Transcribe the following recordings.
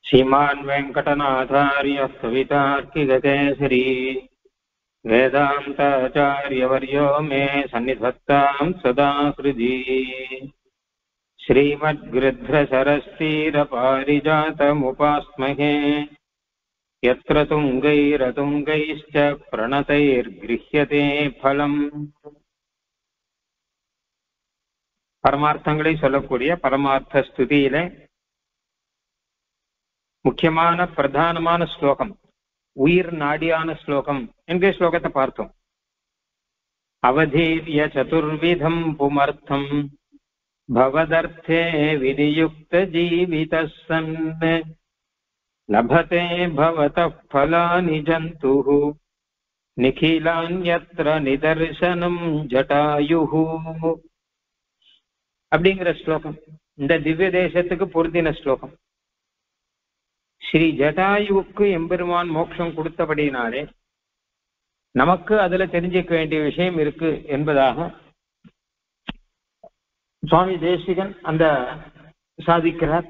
श्रीमान् वेङ्कटनाथार्यः कवितार्किककेसरी वेदान्ताचार्यवर्यो मे सन्निधत्तां सदा हृदि। श्रीमद्गृध्रशरस्तीरपारिजातमुपास्महे यत्र तुङ्गैरतुङ्गैश्च प्रणतैर्गृह्यते फलम्. பரமார்த்தங்களை சொல்லக்கூடிய பரமார்த்த ஸ்துதியிலே முக்கியமான பிரதானமான ஸ்லோகம், உயிர் நாடியான ஸ்லோகம் என்கிற ஸ்லோகத்தை பார்த்தோம். அவதீர்ய சதுர்விதம் புமர்த்தம் பவதர்த்தே விநியுக்த ஜீவிதः சன் லபதே பவதः ஃபலானி ஜந்துः நிகிலான்யத்ர நிதர்சனம் ஜடாயுः அப்படிங்கிற ஸ்லோகம் இந்த திவ்ய தேசத்துக்கு பொருந்தின ஸ்லோகம். ஸ்ரீ ஜடாயுவுக்கு எம்பெருமான் மோட்சம் கொடுத்தபடினாலே நமக்கு அதுல தெரிஞ்சுக்க வேண்டிய விஷயம் இருக்கு என்பதாக சுவாமி தேசிகன் அந்த சாதிக்கிறார்.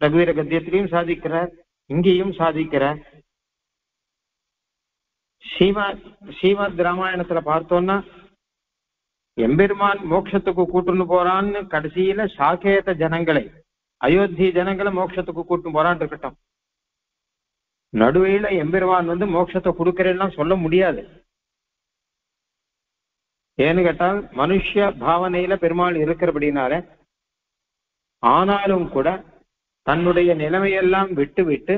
ரகுவீர கத்தியத்திலையும் சாதிக்கிறார், இங்கேயும் சாதிக்கிறார். ஸ்ரீமத் ராமாயணத்துல பார்த்தோம்னா எம்பெருமான் மோட்சத்துக்கு கூட்டுன்னு போறான்னு கடைசியில சாகேத ஜனங்களை, அயோத்தி ஜனங்களை மோட்சத்துக்கு கூட்டு போறான்னு இருக்கட்டும், நடுவையில எம்பெருமான் மோட்சத்தை கொடுக்கறேன்னா சொல்ல முடியாது. ஏன்னு கேட்டால் மனுஷ பாவனையில பெருமாள் இருக்கிறபடினால, ஆனாலும் கூட தன்னுடைய நிலைமையெல்லாம் விட்டு விட்டு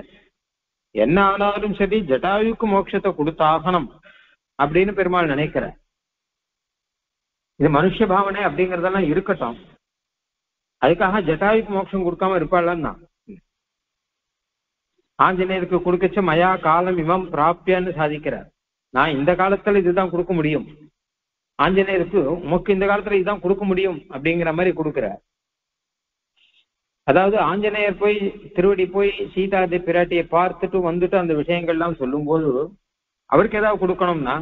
என்ன ஆனாலும் சரி ஜட்டாயுக்கு மோட்சத்தை கொடுத்தாகணும் அப்படின்னு பெருமாள் நினைக்கிறார். இது மனுஷ பாவனை அப்படிங்கறதெல்லாம் இருக்கட்டும், அதுக்காக ஜட்டாயுக்கு மோட்சம் கொடுக்காம இருப்பாள்னா ஆஞ்சநேயருக்கு கொடுக்கச்ச மயா காலம் இமம் பிராப்தியான்னு சாதிக்கிறார். நான் இந்த காலத்துல இதுதான் கொடுக்க முடியும், ஆஞ்சநேயருக்கு உமக்கு இந்த காலத்துல இதுதான் கொடுக்க முடியும் அப்படிங்கிற மாதிரி கொடுக்கிறார். அதாவது ஆஞ்சநேயர் போய் திருவடி போய் சீதாதேவி பிராட்டியை பார்த்துட்டு வந்துட்டு அந்த விஷயங்கள்லாம் சொல்லும் போது அவருக்கு ஏதாவது கொடுக்கணும்னா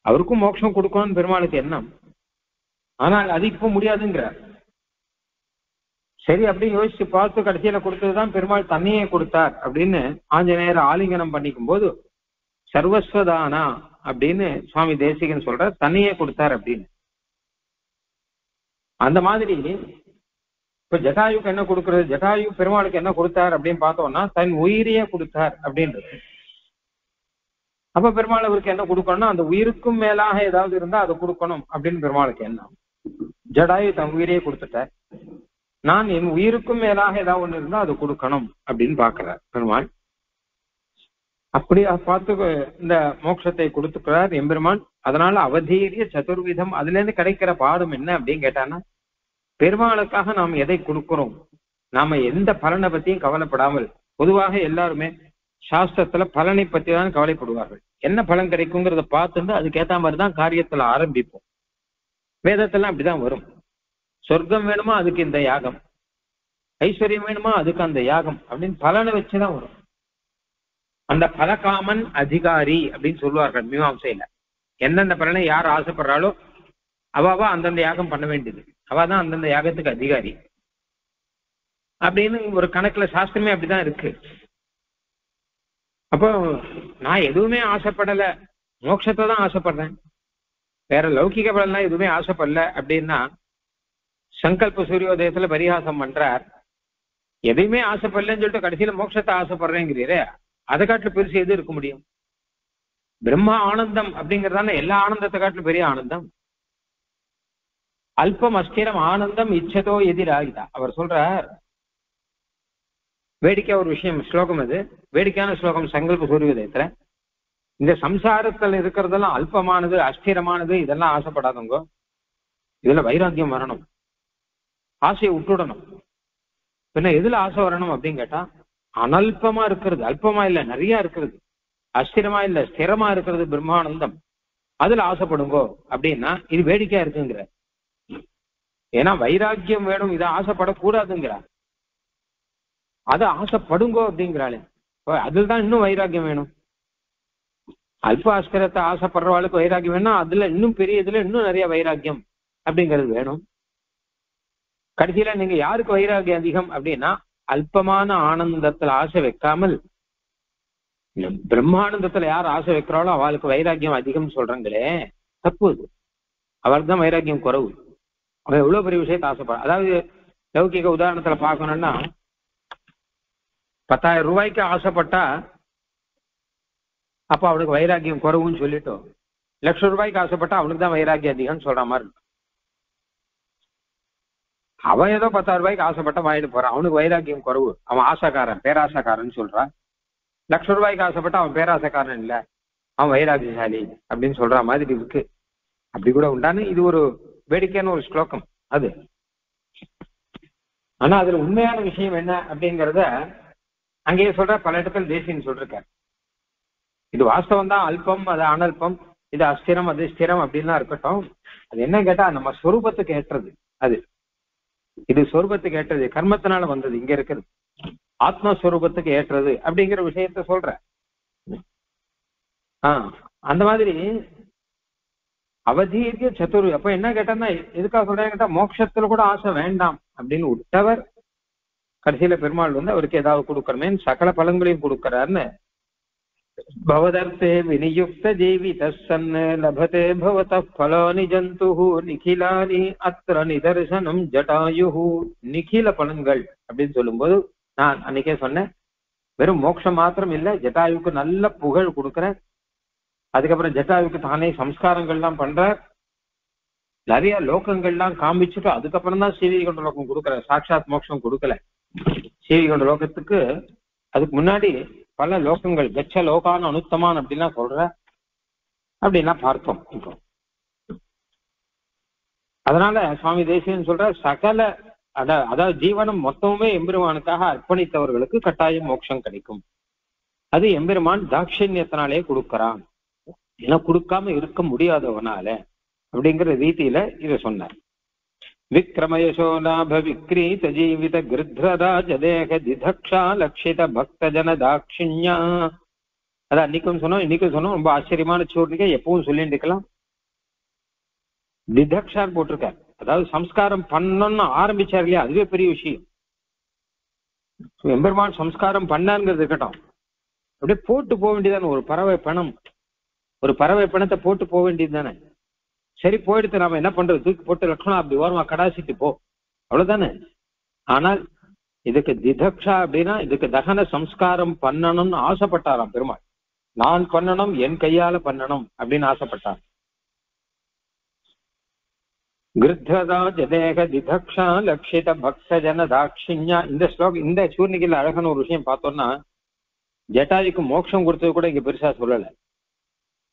அவருக்கும் மோட்சம் கொடுக்கணும்னு பெருமாளுக்கு எண்ணம். ஆனால் அது இப்போ முடியாதுங்கிறார். சரி அப்படின்னு யோசிச்சு பார்த்து கடைசியில கொடுத்ததுதான் பெருமாள் தன்னையே கொடுத்தார் அப்படின்னு ஆஞ்சநேயர் ஆலிங்கனம் பண்ணிக்கும் போது சர்வஸ்வதானா அப்படின்னு சுவாமி தேசிகன் சொல்றார், தன்னையே கொடுத்தார் அப்படின்னு. அந்த மாதிரி இப்ப ஜட்டாயுக்கு என்ன கொடுக்கறது, ஜட்டாயு பெருமாளுக்கு என்ன கொடுத்தார் அப்படின்னு பார்த்தோம்னா தன் உயிரையே கொடுத்தார் அப்படின்றது. அப்ப பெருமாள் அவருக்கு என்ன கொடுக்கணும்னா அந்த உயிருக்கும் மேலாக ஏதாவது இருந்தா அதை கொடுக்கணும் அப்படின்னு பெருமாளுக்கு என்ன. ஜடாயு தன் உயிரையே கொடுத்துட்டார், நான் என் உயிருக்கும் மேலாக ஏதாவது ஒண்ணு இருந்தா அது கொடுக்கணும் அப்படின்னு பாக்குறார் பெருமாள். அப்படி பார்த்து இந்த மோட்சத்தை கொடுத்துக்கிறார் எம்பெருமான். அதனால அவதீரிய சதுர்விதம், அதுல இருந்து கிடைக்கிற பாடம் என்ன அப்படின்னு கேட்டான்னா, பெருமாளுக்காக நாம் எதை கொடுக்கிறோம், நாம எந்த பலனை பத்தியும் கவலைப்படாமல், பொதுவாக எல்லாருமே சாஸ்திரத்துல பலனை பத்தி தான் கவலைப்படுவார்கள். என்ன பலன் கிடைக்குங்கிறத பார்த்துட்டு அதுக்கேற்ற மாதிரிதான் காரியத்துல ஆரம்பிப்போம். வேதத்தெல்லாம் அப்படிதான் வரும். சொர்க்கம் வேணுமா அதுக்கு இந்த யாகம், ஐஸ்வர்யம் வேணுமா அதுக்கு அந்த யாகம் அப்படின்னு பலனை வச்சுதான் வரும். அந்த பலகாமன் அதிகாரி அப்படின்னு சொல்லுவார்கள் மீமாம்சையில. எந்தெந்த பலனை யார் ஆசைப்படுறாளோ அவாவா அந்தந்த யாகம் பண்ண வேண்டியது, அவாதான் அந்தந்த யாகத்துக்கு அதிகாரி அப்படின்னு ஒரு கணக்குல சாஸ்திரமே அப்படிதான் இருக்கு. அப்போ நான் எதுவுமே ஆசைப்படல, மோட்சத்தை தான் ஆசைப்படுறேன், வேற லௌகிக பலன்லாம் எதுவுமே ஆசைப்படல அப்படின்னா சங்கல்ப சூரியோதயத்துல பரிகாசம் பண்றார். எதையுமே ஆசைப்படலன்னு சொல்லிட்டு கடைசியில மோட்சத்தை ஆசைப்படுறேங்கிறீரே, அதை காட்டுல பெருசு எது இருக்க முடியும்? பிரம்மா ஆனந்தம் அப்படிங்கிறதான எல்லா ஆனந்தத்தை காட்டுல பெரிய ஆனந்தம். அல்பம் அஸ்திரம் ஆனந்தம் இச்சதோ எதிராகிதா அவர் சொல்றார். வேடிக்கை ஒரு விஷயம், ஸ்லோகம் அது வேடிக்கையான ஸ்லோகம் சங்கல்ப சூரியோதயத்துல. இந்த சம்சாரத்துல இருக்கிறதெல்லாம் அல்பமானது அஸ்திரமானது இதெல்லாம் ஆசைப்படாதவங்க, இதுல வைராக்கியம் வரணும், ஆசையை விட்டுடணும். பின்ன எதுல ஆசை வரணும் அப்படின்னு கேட்டா, அனல்பமா இருக்கிறது, அல்பமா இல்ல நிறைய இருக்கிறது, அஸ்திரமா இல்ல ஸ்திரமா இருக்கிறது பிரம்மானந்தம், அதுல ஆசைப்படுங்கோ அப்படின்னா இது வேடிக்கையா இருக்குங்கிற. ஏன்னா வைராக்கியம் வேணும், இதை ஆசைப்படக்கூடாதுங்கிறார். அதை ஆசைப்படுங்கோ அப்படிங்கிறாளே, அதுலதான் இன்னும் வைராக்கியம் வேணும். அல்ப அஸ்திரத்தை ஆசைப்படுறவாளுக்கு வைராக்கியம் வேணும், அதுல இன்னும் பெரிய இதுல இன்னும் நிறைய வைராக்கியம் அப்படிங்கிறது வேணும். கடைசியில நீங்க யாருக்கு வைராகியம் அதிகம் அப்படின்னா அல்பமான ஆனந்தத்துல ஆசை வைக்காமல், பிரம்மானந்தத்துல யார் ஆசை வைக்கிறாளோ அவளுக்கு வைராக்கியம் அதிகம் சொல்றாங்களே, தப்பு அது. அவளுக்கு தான் வைராக்கியம் குறைவு. அவன் எவ்வளவு பெரிய விஷயத்த ஆசைப்படுறான். அதாவது லௌகிக உதாரணத்துல பார்க்கணும்னா, 10,000 ரூபாய்க்கு ஆசைப்பட்டா அப்ப அவனுக்கு வைராக்கியம் குறைவுன்னு சொல்லிட்டோம். 1,00,000 ரூபாய்க்கு ஆசைப்பட்டா அவனுக்கு தான் வைராக்கியம் அதிகம்னு சொல்ற மாதிரி இருக்கும். அவன் ஏதோ 10,000 ரூபாய்க்கு ஆசைப்பட்ட வாங்கிட்டு போறான், அவனுக்கு வைராக்கியம் குறைவு, அவன் ஆசைக்காரன், பேராசைக்காரன் சொல்றான். 1,00,000 ரூபாய்க்கு ஆசைப்பட்டா அவன் பேராசைக்காரன் இல்ல, அவன் வைராக்கியசாலி அப்படின்னு சொல்ற மாதிரி இருக்கு. அப்படி கூட உண்டானு இது ஒரு வேடிக்கையான ஒரு ஸ்லோகம் அது. ஆனா அதுல உண்மையான விஷயம் என்ன அப்படிங்கிறத அங்கேயே சொல்ற, பல இடத்துல தேசியன்னு சொல்லிருக்காரு. இது வாஸ்தவம் தான், அல்பம் அது அனல்பம், இது அஸ்திரம் அது ஸ்திரம் அப்படின்லாம் இருக்கட்டும். அது என்ன கேட்டா நம்ம சொரூபத்துக்கு ஏற்றது. அது இது சொரூபத்துக்கு ஏற்றது, கர்மத்தினால வந்தது, இங்க இருக்கிறது ஆத்மஸ்வரூபத்துக்கு ஏற்றது அப்படிங்கிற விஷயத்த சொல்ற. அந்த மாதிரி அவதீர்ய சத்துரு. அப்ப என்ன கேட்டா எதுக்காக சொல்றேன் கேட்டா, மோட்சத்துல கூட ஆசை வேண்டாம் அப்படின்னு விட்டவர் கடைசியில பெருமாள் வந்து அவருக்கு ஏதாவது கொடுக்கணுமே, சகல பலன்களையும் கொடுக்கிறாருன்னு. பவதர்த்தே விநியுக்த ஜீவி தன் லபதே பவத பலானி ஜந்து நிகிலானி அத்திர நிதர்சனம் ஜட்டாயு. நிகில பலன்கள் அப்படின்னு சொல்லும்போது நான் அன்னைக்கே சொன்னேன், வெறும் மோட்சம் மாத்திரம் இல்ல, ஜட்டாயுக்கு நல்ல புகழ் கொடுக்குற, அதுக்கப்புறம் ஜட்டாயுக்கு தானே சம்ஸ்காரங்கள்லாம் பண்ற, நிறைய லோகங்கள்லாம் காமிச்சுட்டு அதுக்கப்புறம் தான் சீவிகொண்ட லோகம் கொடுக்குற, சாட்சாத் மோட்சம் கொடுக்கல. சீவிகொண்ட லோகத்துக்கு அதுக்கு முன்னாடி பல லோகங்கள், கச்ச லோகான அனுத்தமான் அப்படின்லாம் சொல்ற, அப்படின்லாம் பார்த்தோம். இப்போ அதனால சுவாமி தேசிகன் சொல்ற, சகல அதாவது ஜீவனம் மொத்தமுமே எம்பெருமானுக்காக அர்ப்பணித்தவர்களுக்கு கட்டாயம் மோட்சம் கிடைக்கும். அது எம்பெருமான் தாட்சண்யத்தினாலே கொடுக்கறான், ஏன்னா கொடுக்காம இருக்க முடியாதவனால அப்படிங்கிற ரீதியில இதை சொன்னார். விக்ரமயசோ லாப விக்ரீத ஜீவித கிருத்ரராஜ தேக திதக்ஷா லக்ஷித பக்த ஜன தாட்சிண்யா. அதான் அன்னைக்கும் சொன்னோம், இன்னைக்கும் சொன்னோம். ரொம்ப ஆச்சரியமான சூழ்நிலை, எப்பவும் சொல்லிட்டு இருக்கலாம். திதக்ஷான்னு போட்டிருக்கார், அதாவது சம்ஸ்காரம் பண்ணணும்னு ஆரம்பிச்சார் இல்லையா, அதுவே பெரிய விஷயம். எம்பெருமான் சம்ஸ்காரம் பண்ணாருங்கிறது இருக்கட்டும், அப்படியே போட்டு போக வேண்டியதானே. ஒரு பறவை பணம், ஒரு பறவை பணத்தை போட்டு போக வேண்டியது தானே. சரி போயிடுத்து, நாம என்ன பண்றது, தூக்கி போட்டு லட்சணம் அப்படி ஓரமா கடாசிட்டு போ, அவ்வளவுதானே. ஆனால் இதுக்கு திதக்ஷா அப்படின்னா இதுக்கு தகன சம்ஸ்காரம் பண்ணணும்னு ஆசைப்பட்டாராம் பெருமாள். நான் பண்ணணும், என் கையால பண்ணணும் அப்படின்னு ஆசைப்பட்டார். கிருத்ரதா ஜதேக திதக்ஷா லக்ஷித பக்த ஜன தாட்சிண்யா. இந்த ஸ்லோகம், இந்த சூர்ணிகையில அழகான ஒரு விஷயம் பார்த்தோம்னா, ஜட்டாயுக்கு மோட்சம் கொடுத்தது கூட இங்க பெருசா சொல்லல.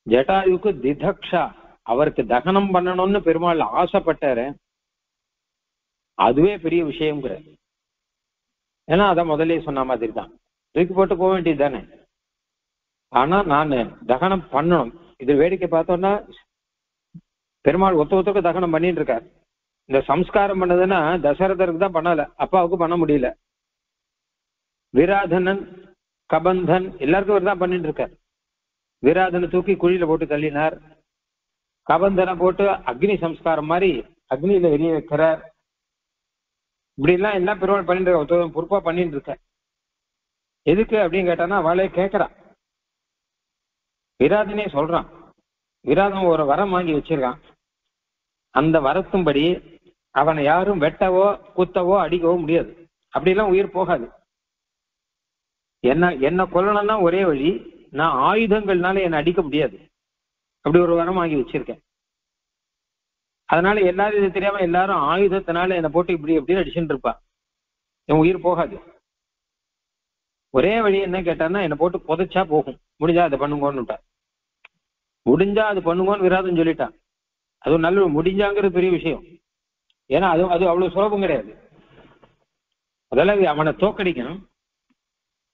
ஜட்டாயுக்கு திதக்ஷா, அவருக்கு தகனம் பண்ணணும்னு பெருமாள் ஆசைப்பட்டாரு, அதுவே பெரிய விஷயங்கிற. ஏன்னா அதான் முதலே சொன்ன மாதிரி தான், தூக்கி போட்டு போக வேண்டியது தானே. ஆனா நான் தகனம் பண்ணணும். இது வேடிக்கை பார்த்தோம்னா பெருமாள் ஒருத்தருக்கு தகனம் பண்ணிட்டு இருக்காரு. இந்த சம்ஸ்காரம் பண்ணதுன்னா தசரதருக்கு தான் பண்ணல, அப்பாவுக்கு பண்ண முடியல. விராதனன் கபந்தன் எல்லாருக்கும் இவர் தான் பண்ணிட்டு இருக்கார். விராதனை தூக்கி குழியில போட்டு தள்ளினார், கபந்தனை போட்டு அக்னி சம்ஸ்காரம் மாதிரி அக்னியில எரிய வைக்கிறார். இப்படி எல்லாம் எல்லாம் பெருமாள் பண்ணிட்டு இருக்க, பொறுப்பா பண்ணிட்டு இருக்க. எதுக்கு அப்படின்னு கேட்டானா அவளே கேட்கறான். விராதனே சொல்றான், விராதன் ஒரு வரம் வாங்கி வச்சிருக்கான், அந்த வரத்தும்படி அவனை யாரும் வெட்டவோ குத்தவோ அடிக்கவோ முடியாது. அப்படிலாம் உயிர் போகாது. என்ன கொல்லணும்னா ஒரே வழி, நான் ஆயுதங்கள்னால என்னை அடிக்க முடியாது, அப்படி ஒரு வரம் வாங்கி வச்சிருக்கேன். அதனால எல்லாரும் இது தெரியாம எல்லாரும் ஆயுதத்தினால என்னை போட்டு இப்படி எப்படின்னு அடிச்சுட்டு இருப்பா, என் உயிர் போகாது. ஒரே வழி என்ன கேட்டான்னா என்னை போட்டு புதைச்சா போகும், முடிஞ்சா அதை பண்ணுங்கன்னு. முடிஞ்சா அது பண்ணுங்கன்னு விராதம் சொல்லிட்டான். அது நல்ல முடிஞ்சாங்கிறது பெரிய விஷயம். ஏன்னா அது அவ்வளவு சுலபம் கிடையாது. அதெல்லாம் அவனை தோக்கடிக்கணும்.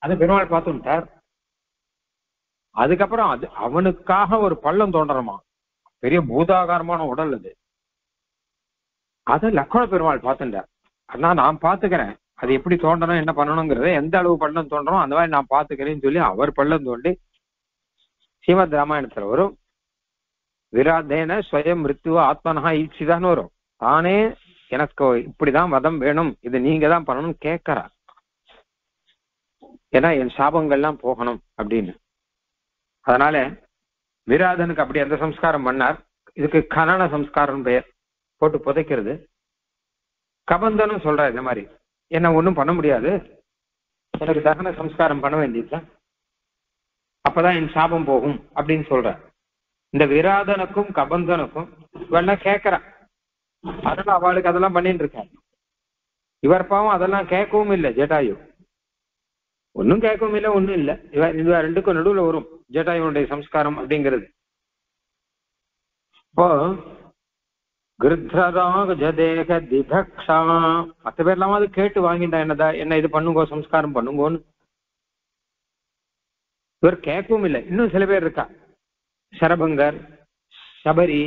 அதை பெருமாள் பார்த்துட்டார். அதுக்கப்புறம் அது அவனுக்காக ஒரு பள்ளம் தோன்றணுமா, பெரிய பூதாகாரமான உடல் அது. அதை லக்ஷ்மண பெருமாள் பார்த்துட்டார். ஆனா நான் பாத்துக்கிறேன் அது எப்படி தோண்டணும் என்ன பண்ணணுங்கிறத, எந்த அளவு பள்ளம் தோன்றணும் அந்த மாதிரி நான் பாத்துக்கிறேன்னு சொல்லி அவர் பள்ளம் தோண்டி ஸ்ரீமத் ராமாயணத்துல வரும், விராதேன ஸ்வயம் மிருத்யுவ ஆத்மனஹா ஈப்சிதான்னு வரும். தானே எனக்கு இப்படிதான் வதம் வேணும், இது நீங்க தான் பண்ணணும் கேட்கறா. ஏன்னா என் சாபங்கள்லாம் போகணும் அப்படின்னு. அதனால விராதனுக்கு அப்படி அந்த சம்ஸ்காரம் பண்ணார். இதுக்கு கனன சம்ஸ்காரம் பெயர், போட்டு புதைக்கிறது. கபந்தனும் சொல்றார் இந்த மாதிரி, என்ன ஒன்றும் பண்ண முடியாது, எனக்கு தகன சம்ஸ்காரம் பண்ண வேண்டியதுதான், அப்பதான் என் சாபம் போகும் அப்படின்னு சொல்ற. இந்த விராதனுக்கும் கபந்தனுக்கும் இவெல்லாம் கேட்கறான். அதனால அவளுக்கு அதெல்லாம் பண்ணிட்டு இருக்கான். இவர் பாவம் அதெல்லாம் கேட்கவும் இல்லை. ஜட்டாயு ஒன்னும் கேட்கவும் இல்லை, ஒன்றும் இல்லை. இவ ரெண்டுக்கும் நடுவில் வரும் ஜட்டாயுடைய சம்ஸ்காரம் அப்படிங்கிறது. இப்போ கிருத்ரராக ஜதேக திதக்ஷா, மற்ற பேர்லாம் அது கேட்டு வாங்கிட்டா என்னதா, என்ன இது பண்ணுங்கோ, சம்ஸ்காரம் பண்ணுங்கோன்னு. இவர் கேட்கவும் இல்லை. இன்னும் சில பேர் இருக்கா, சரபங்கர், சபரி,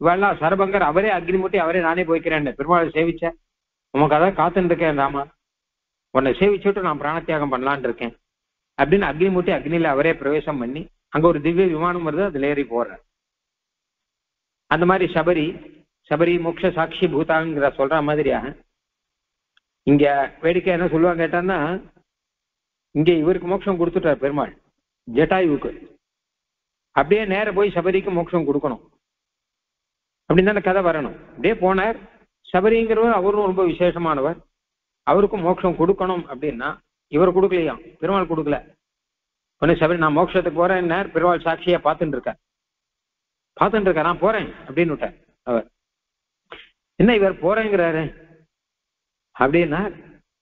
இவெல்லாம். சரபங்கர் அவரே அக்னி மூட்டி அவரே நானே போய்க்கிறேன், பெருமாளை சேவிச்ச உனக்கு அதான் காத்துன்னு இருக்கேன் ராமா, உன்னை சேவிச்சுட்டு நான் பிராணத்தியாகம் பண்ணலான் இருக்கேன் அப்படின்னு அக்னி மூட்டி அக்னியில அவரே பிரவேசம் பண்ணி அங்க ஒரு திவ்ய விமானம் வருது, அதுல ஏறி போடுற. அந்த மாதிரி சபரி மோட்ச சாட்சி பூதாங்கிற சொல்ற மாதிரியா இங்க வேடிக்கை என்ன சொல்லுவாங்க கேட்டான்னா, இங்க இவருக்கு மோட்சம் கொடுத்துட்டார் பெருமாள் ஜட்டாயுவுக்கு, அப்படியே நேர போய் சபரிக்கு மோட்சம் கொடுக்கணும் அப்படின்னு தானே கதை வரணும். அப்படியே போனார். சபரிங்கிறவர் அவரும் ரொம்ப விசேஷமானவர், அவருக்கும் மோட்சம் கொடுக்கணும் அப்படின்னா இவர் கொடுக்கலையாம், பெருமாள் கொடுக்கல. ஒன்னு சபரி நான் மோட்சத்துக்கு போறேன், பெருமாள் சாட்சியா பார்த்துட்டு இருக்க நான் போறேன் அப்படின்னு விட்டார். அவர் என்ன இவர் போறேங்கிறாரு அப்படின்னா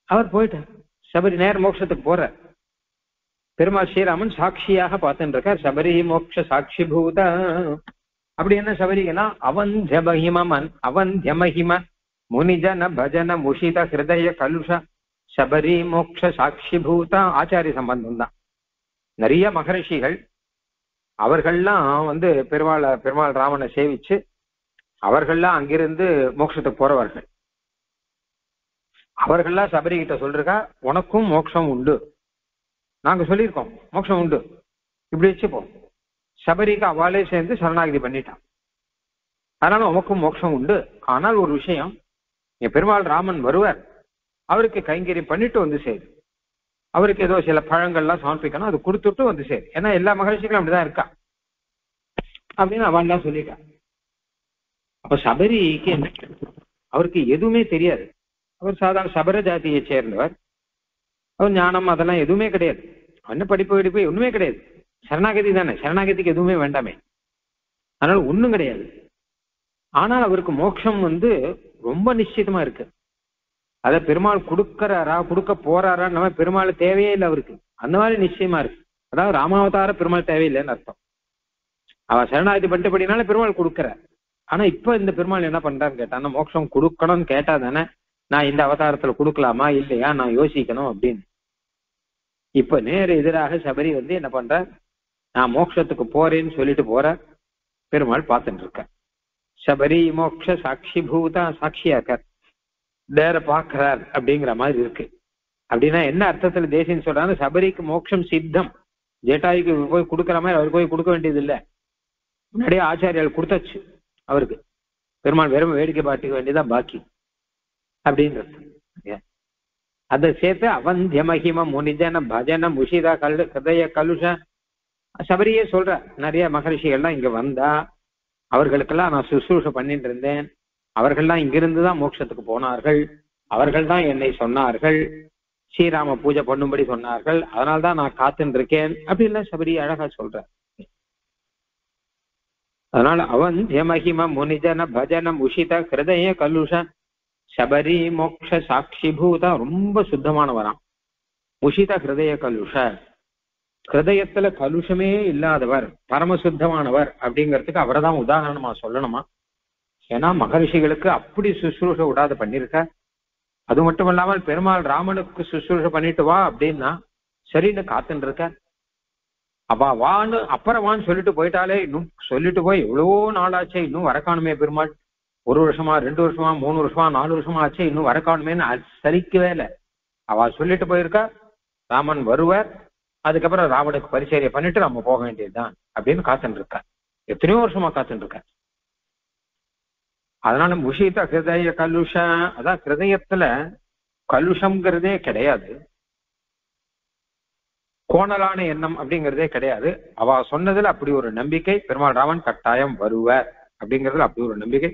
அவர் போயிட்டார். சபரி நேர மோட்சத்துக்கு போறார். பெருமாள் ஸ்ரீராமன் சாட்சியாக பார்த்துட்டு இருக்கார். சபரி மோட்ச சாட்சி பூத அப்படி என்ன சபரினா அவந்தியமஹிம முனிஜன பஜன முஷித ஹிருதய கலுஷ சபரி மோட்ச சாட்சி பூத ஆச்சாரிய சம்பந்தம் தான். நிறைய மகரிஷிகள் அவர்கள்லாம் பெருமாள் ராமனை சேவிச்சு அவர்கள்லாம் அங்கிருந்து மோட்சத்துக்கு போறவர்கள். அவர்கள்லாம் சபரி கிட்ட சொல்றா, உனக்கும் மோட்சம் உண்டு, நாங்க சொல்லியிருக்கோம் மோட்சம் உண்டு, இப்படி வச்சுப்போம். சபரிக்கு அவளே சேர்ந்து சரணாகதி பண்ணிட்டான், அதனால உனக்கும் மோட்சம் உண்டு. ஆனால் ஒரு விஷயம், பெருமாள் ராமன் வருவார், அவருக்கு கைங்கறி பண்ணிட்டு வந்து சேரு, அவருக்கு ஏதோ சில பழங்கள்லாம் சமர்ப்பிக்கணும், அது கொடுத்துட்டு வந்து சேரு, ஏன்னா எல்லா மகிழ்ச்சிகளும் அப்படிதான் இருக்கா அப்படின்னு அவன் தான் சொல்லிட்டான். அப்ப சபரிக்கு என்ன, அவருக்கு எதுவுமே தெரியாது. அவர் சாதாரண சபர ஜாதியை சேர்ந்தவர். அவர் ஞானம் அதெல்லாம் எதுவுமே கிடையாது, என்ன படிப்பு ஒண்ணுமே கிடையாது. சரணாகதி தானே, சரணாகதிக்கு எதுவுமே வேண்டாமே, அதனால ஒண்ணும் கிடையாது. ஆனால் அவருக்கு மோட்சம் ரொம்ப நிச்சயமா இருக்கு. அதை பெருமாள் கொடுக்கறாரா கொடுக்க போறாரா, நம்ம பெருமாள் தேவையே இல்லை அவருக்கு, அந்த மாதிரி நிச்சயமா இருக்கு. அதாவது ராமாவதார பெருமாள் தேவையில்லைன்னு அர்த்தம். அவ சரணாகதி பண்ணிட்டபடினால பெருமாள் கொடுக்கறார். ஆனா இப்ப இந்த பெருமாள் என்ன பண்றான்னு கேட்டான்னா, மோட்சம் கொடுக்கணும்னு கேட்டா தானே நான் இந்த அவதாரத்துல கொடுக்கலாமா இல்லையா நான் யோசிக்கணும் அப்படின்னு. இப்ப நேர எதிராக சபரி என்ன பண்ற, நான் மோட்சத்துக்கு போறேன்னு சொல்லிட்டு போற, பெருமாள் பார்த்துட்டு இருக்க. சபரி மோட்ச சாட்சி பூதா, சாட்சியாக்கார், நேர பாக்குறார் அப்படிங்கிற மாதிரி இருக்கு. அப்படின்னா என்ன அர்த்தத்துல தேசின்னு சொல்றாங்க, சபரிக்கு மோட்சம் சித்தம், ஜேட்டாய்க்கு போய் கொடுக்குற மாதிரி அவர் போய் கொடுக்க வேண்டியது இல்லை, முன்னாடியே ஆச்சாரியால் கொடுத்தாச்சு அவருக்கு. பெருமாள் வெறும் வேடிக்கை பாட்டிக்க வேண்டியதான் பாக்கி அப்படின்றது. அதை சேர்த்து அவந்திய மகிம முனிஜன பஜன முஷிதா ஹிருதய கலுஷ சபரியே சொல்ற, நிறைய மகரிஷிகள்லாம் இங்க வந்தா அவர்களுக்கெல்லாம் நான் சுசுரூஷை பண்ணிட்டு இருந்தேன், அவர்கள்லாம் இங்கிருந்துதான் மோட்சத்துக்கு போனார்கள், அவர்கள் தான் என்னை சொன்னார்கள், ஸ்ரீராம பூஜை பண்ணும்படி சொன்னார்கள், அதனால்தான் நான் காத்துட்டு இருக்கேன் அப்படின்லாம் சபரி அழகா சொல்ற. அதனால அவந்திய மகிம முனிஜன பஜன முஷித ஹிருதய கலுஷ சபரி மோக்ஷ சாட்சி பூதா, ரொம்ப சுத்தமானவராம். முஷித ஹிருதய கலுஷ, ஹிருதயத்துல கலுஷமே இல்லாதவர், பரமசுத்தமானவர் அப்படிங்கிறதுக்கு அவரை தான் உதாரணமா சொல்லணுமா. ஏன்னா மகரிஷிகளுக்கு அப்படி சுசுரூஷ விடாத பண்ணிருக்க. அது மட்டும் இல்லாமல் பெருமாள் ராமனுக்கு சுசுரூஷ பண்ணிட்டு வா அப்படின்னா சரின்னு காத்துன்னு இருக்க. அவ வான்னு அப்புறம் வான்னு சொல்லிட்டு போயிட்டாலே, இன்னும் சொல்லிட்டு போய் எவ்வளவோ நாளாச்சே இன்னும் வரக்காணுமே பெருமாள், 1 வருஷமா 2 வருஷமா 3 வருஷமா 4 வருஷமா ஆச்சு இன்னும் வரக்காணுமேன்னு சரிக்கவே இல்லை. அவ சொல்லிட்டு போயிருக்கா, ராமன் வருவார், அதுக்கப்புறம் ராமனுக்கு பரிச்சரியை பண்ணிட்டு நம்ம போக வேண்டியதுதான் அப்படின்னு காத்துட்டு இருக்க. எத்தனையோ வருஷமா காத்துட்டு இருக்க. அதனால முஷித ஹிருதய கலுஷ, அதான் ஹிருதயத்துல கலுஷம்ங்கிறதே கிடையாது. கோணலான எண்ணம் அப்படிங்கிறதே கிடையாது. அவ சொன்னதுல அப்படி ஒரு நம்பிக்கை, பெருமாள் ராமன் கட்டாயம் வருவார் அப்படிங்கிறதுல அப்படி ஒரு நம்பிக்கை.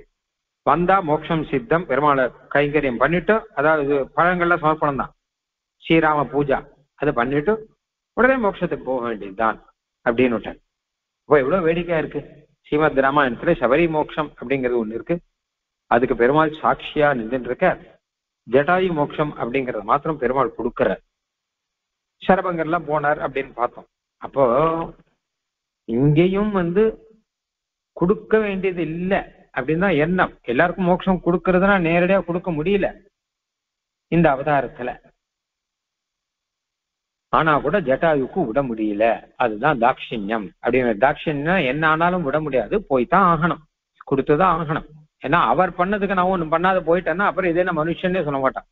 வந்தா மோட்சம் சித்தம், பெருமாளை கைங்கரியம் பண்ணிட்டு, அதாவது பழங்கள்லாம் சமர்ப்பணம் தான், ஸ்ரீராம பூஜா அதை பண்ணிட்டு உடனே மோட்சத்துக்கு போக வேண்டியதுதான் அப்படின்னு விட்டார். இப்போ எவ்வளவு வேடிக்கையா இருக்கு. ஸ்ரீமத் ராமாயணத்துல சபரி மோட்சம் அப்படிங்கிறது ஒண்ணு இருக்கு, அதுக்கு பெருமாள் சாட்சியா நின்றுட்டு இருக்க. ஜட்டாயு மோட்சம் அப்படிங்கறத மாத்திரம் பெருமாள் கொடுக்கிற. சரபங்கர்லாம் போனார் அப்படின்னு பார்த்தோம். அப்போ இங்கேயும் கொடுக்க வேண்டியது இல்லை அப்படின்னு தான் எண்ணம். எல்லாருக்கும் மோட்சம் கொடுக்கறதுனா நேரடியா கொடுக்க முடியல இந்த அவதாரத்துல. ஆனா கூட ஜட்டாயுக்கு விட முடியல. அதுதான் தாட்சிண்யம் அப்படின்னு. தாட்சிண்யம் என்ன ஆனாலும் விட முடியாது, போய்தான் ஆகணும், கொடுத்துதான் ஆகணும். ஏன்னா அவர் பண்ணதுக்கு நான் ஒண்ணு பண்ணாத போயிட்டேன்னா அப்புறம் இதே என்ன மனுஷன்னே சொல்ல மாட்டான்.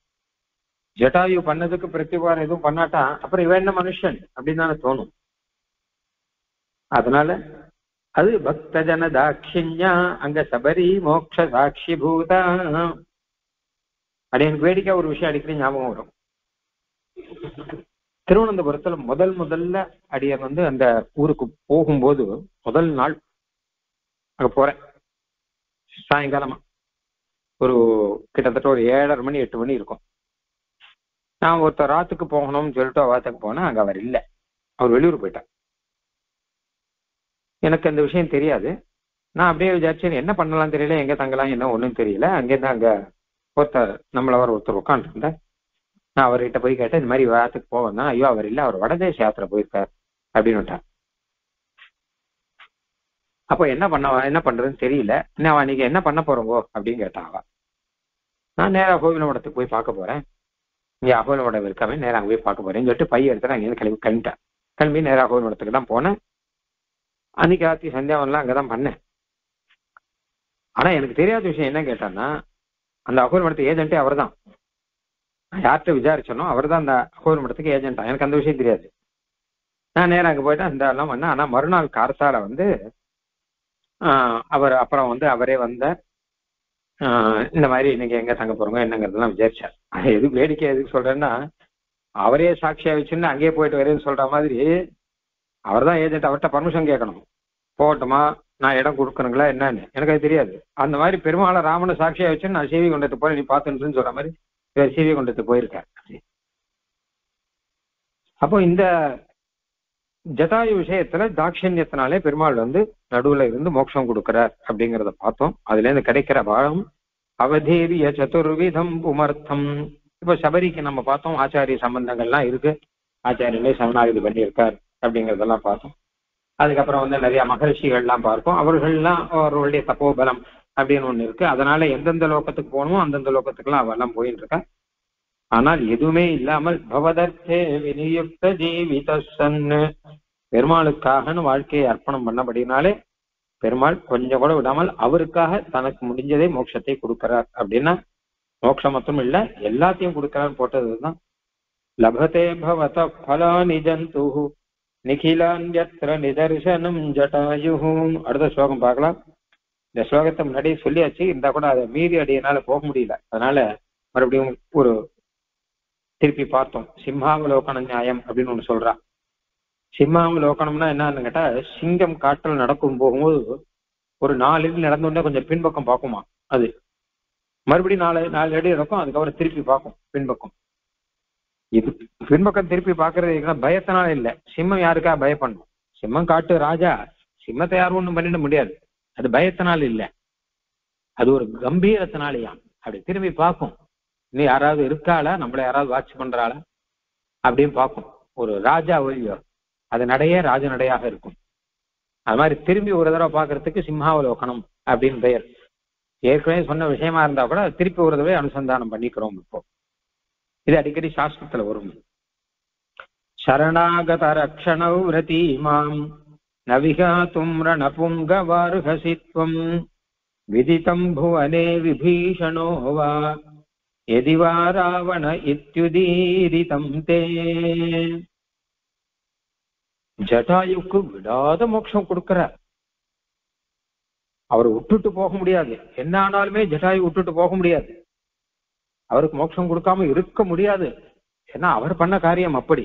ஜட்டாயு பண்ணதுக்கு பிரதிபாரம் எதுவும் பண்ணாட்டா அப்புறம் இவன் என்ன மனுஷன் அப்படின்னு தானே தோணும். அதனால அது பக்த ஜன தாட்சிண்யா அங்க சபரி மோட்ச சாட்சி பூதா. அது எனக்கு வேடிக்கை ஒரு விஷயம் அடிக்கடி ஞாபகம் வரும். திருவனந்தபுரத்துல முதல்ல அடியர் அந்த ஊருக்கு போகும்போது முதல் நாள் அங்க போறேன். சாயங்காலமா ஒரு கிட்டத்தட்ட ஒரு 7:30 மணி 8 மணி இருக்கும். நான் ஒருத்தர் ராத்துக்கு போகணும்னு சொல்லிட்டு வாத்துக்கு போனேன். அங்க அவர் இல்லை, அவர் வெளியூர் போயிட்டார். எனக்கு அந்த விஷயம் தெரியாது. நான் அப்படியே விசாரிச்சேன், என்ன பண்ணலாம் தெரியல, எங்க தங்கலாம் என்ன ஒண்ணும் தெரியல. அங்கேருந்து அங்க ஒருத்தர் உட்காந்துருந்தேன். நான் அவர்கிட்ட போய் கேட்டேன், இந்த மாதிரி வாரத்துக்கு போவேன் தான். ஐயோ அவர் இல்லை, அவர் வடதேச யாத்திரை போயிருக்கார் அப்படின்னு. அப்போ என்ன பண்றதுன்னு தெரியல. என்ன நீங்க என்ன பண்ண போறோங்கோ அப்படின்னு கேட்டாவா. நான் நேராக கோவில் மடத்துக்கு போய் பார்க்க போறேன், இங்கே அகோவில் மடம் இருக்காமே, நேராக அங்கே போய் பார்க்க போறேன்னு சொல்லிட்டு பைய எடுத்துட்டு அங்கேருந்து கிளம்பி நேராக அகோவில் மடத்துக்கு தான் போனேன். அன்னைக்கு ராத்திரி சந்தியாவன்லாம் அங்கதான் பண்ணேன். ஆனா எனக்கு தெரியாத விஷயம் என்ன கேட்டான்னா, அந்த அகோவில் மடத்து ஏஜென்ட்டே அவர் தான். நான் யார்கிட்ட விசாரிச்சனோ அவர் தான் அந்த அகோவில் மடத்துக்கு ஏஜென்ட்டா. எனக்கு அந்த விஷயம் தெரியாது. நான் நேராக அங்கே போயிட்டேன், இந்த எல்லாம் பண்ணேன். ஆனா மறுநாள் கார்த்தால அவர் அப்புறம் அவரே வந்தார். இந்த மாதிரி இன்னைக்கு எங்க தங்க போறோங்க என்னங்கிறதெல்லாம் விசாரிச்சார். எதுக்கு வேடிக்கை எதுக்கு சொல்றேன்னா, அவரே சாட்சியா வச்சுன்னு அங்கேயே போயிட்டு வரேன்னு சொல்ற மாதிரி அவர் தான் ஏஜென்ட். அவர்கிட்ட பர்மிஷன் கேட்கணும், போகட்டுமா, நான் இடம் கொடுக்கணுங்களா என்னன்னு. எனக்கு அது தெரியாது. அந்த மாதிரி பெருமாளை ராமனை சாட்சியா வச்சு நான் சீவி கொண்டது போய் நீ பார்த்துன்னு சொல்ற மாதிரி இவர் சீவி கொண்டது போயிருக்கார். அப்போ இந்த ஜட்டாயு விஷயத்துல தாட்சண்யத்தினாலே பெருமாள் நடுவுல இருந்து மோட்சம் கொடுக்கிறார் அப்படிங்கிறத பார்த்தோம். அதுல இருந்து கிடைக்கிற பாடம் அவதீரிய சதுர்விதம் உமர்த்தம். இப்ப சபரிக்கு நம்ம பார்த்தோம், ஆச்சாரிய சம்பந்தங்கள்லாம் இருக்கு, ஆச்சாரியனே சரணாகதி பண்ணியிருக்கார் அப்படிங்கிறதெல்லாம் பார்த்தோம். அதுக்கப்புறம் நிறைய மகரிஷிகள்லாம் பார்ப்போம், அவர்கள்லாம் அவர்களுடைய தப்போபலம் அப்படின்னு ஒண்ணு இருக்கு. அதனால எந்தெந்த லோகத்துக்கு போகணுமோ அந்தந்த லோகத்துக்குலாம் அவெல்லாம் போயிட்டு இருக்கா. ஆனால் எதுவுமே இல்லாமல் பவதர்த்தே விநியுக்த ஜீவித சன்னு, பெருமாளுக்காகனு வாழ்க்கையை அர்ப்பணம் பண்ணபடினாலே பெருமாள் கொஞ்சம் கூட விடாமல் அவருக்காக தனக்கு முடிஞ்சதே மோட்சத்தை கொடுக்கிறார். அப்படின்னா மோட்சம் மட்டும் இல்ல, எல்லாத்தையும் கொடுக்கிறார் போட்டதுதான். லபதே பவத பலானி ஜந்து நிகிலான்யத்ர நிதர்சனம் ஜட்டாயு. அடுத்த ஸ்லோகம் பார்க்கலாம். இந்த ஸ்லோகத்தை முன்னாடியே சொல்லியாச்சு, இருந்தா கூட அதை மீறி அடியனால போக முடியல. அதனால மறுபடியும் ஒரு திருப்பி பார்த்தோம். சிம்மாவலோகன நியாயம் அப்படின்னு ஒண்ணு சொல்றா. சிம்மாவலோகனம்னா என்னன்னு கேட்டா, சிங்கம் காட்டில் நடக்கும் போகும்போது ஒரு 4 அடி நடந்தோடனே கொஞ்சம் பின்பக்கம் பார்க்குமா, அது மறுபடியும் 4 அடி இருக்கும், அதுக்கப்புறம் திருப்பி பார்க்கும் பின்பக்கம். இது பின்பக்கம் திருப்பி பார்க்கறது பயத்தினால இல்லை. சிம்மம் யாருக்கா பயப்படணும்? சிம்மம் காட்டு ராஜா, சிம்மத்தை யாரும் ஒண்ணும் பண்ணிட முடியாது. அது பயத்தினால இல்லை, அது ஒரு கம்பீரத்தினாலேயா அப்படி திரும்பி பார்க்கும். இன்னும் யாராவது இருக்காளா, நம்மள யாராவது வாட்ச் பண்றாளா அப்படின்னு பார்க்கும். ஒரு ராஜா ஒழியோ அது நடையே ராஜ நடையாக இருக்கும். அது மாதிரி திரும்பி ஒரு தடவை பார்க்கறதுக்கு சிம்ஹாவலோகனம் அப்படின்னு பெயர். ஏற்கனவே சொன்ன விஷயமா இருந்தா கூட திருப்பி ஒரு தடவை அனுசந்தானம் பண்ணிக்கிறோம். இப்போ இது அடிக்கடி சாஸ்திரத்துல வரும். சரணாகத ரக்ஷணௌ ரதீமாம் நவிகாதும் ரணபுங்கவார்ஹசித்வம் விதிதம் புவனே விபீஷணோ வா யதி வா ராவண இத்யுதீரிதம் தே. ஜட்டாயுக்கு விடாத மோட்சம் கொடுக்கிறார். அவர் விட்டுட்டு போக முடியாது. என்ன ஆனாலுமே ஜட்டாயு விட்டுட்டு போக முடியாது. அவருக்கு மோட்சம் கொடுக்காம இருக்க முடியாது. ஏன்னா அவர் பண்ண காரியம் அப்படி.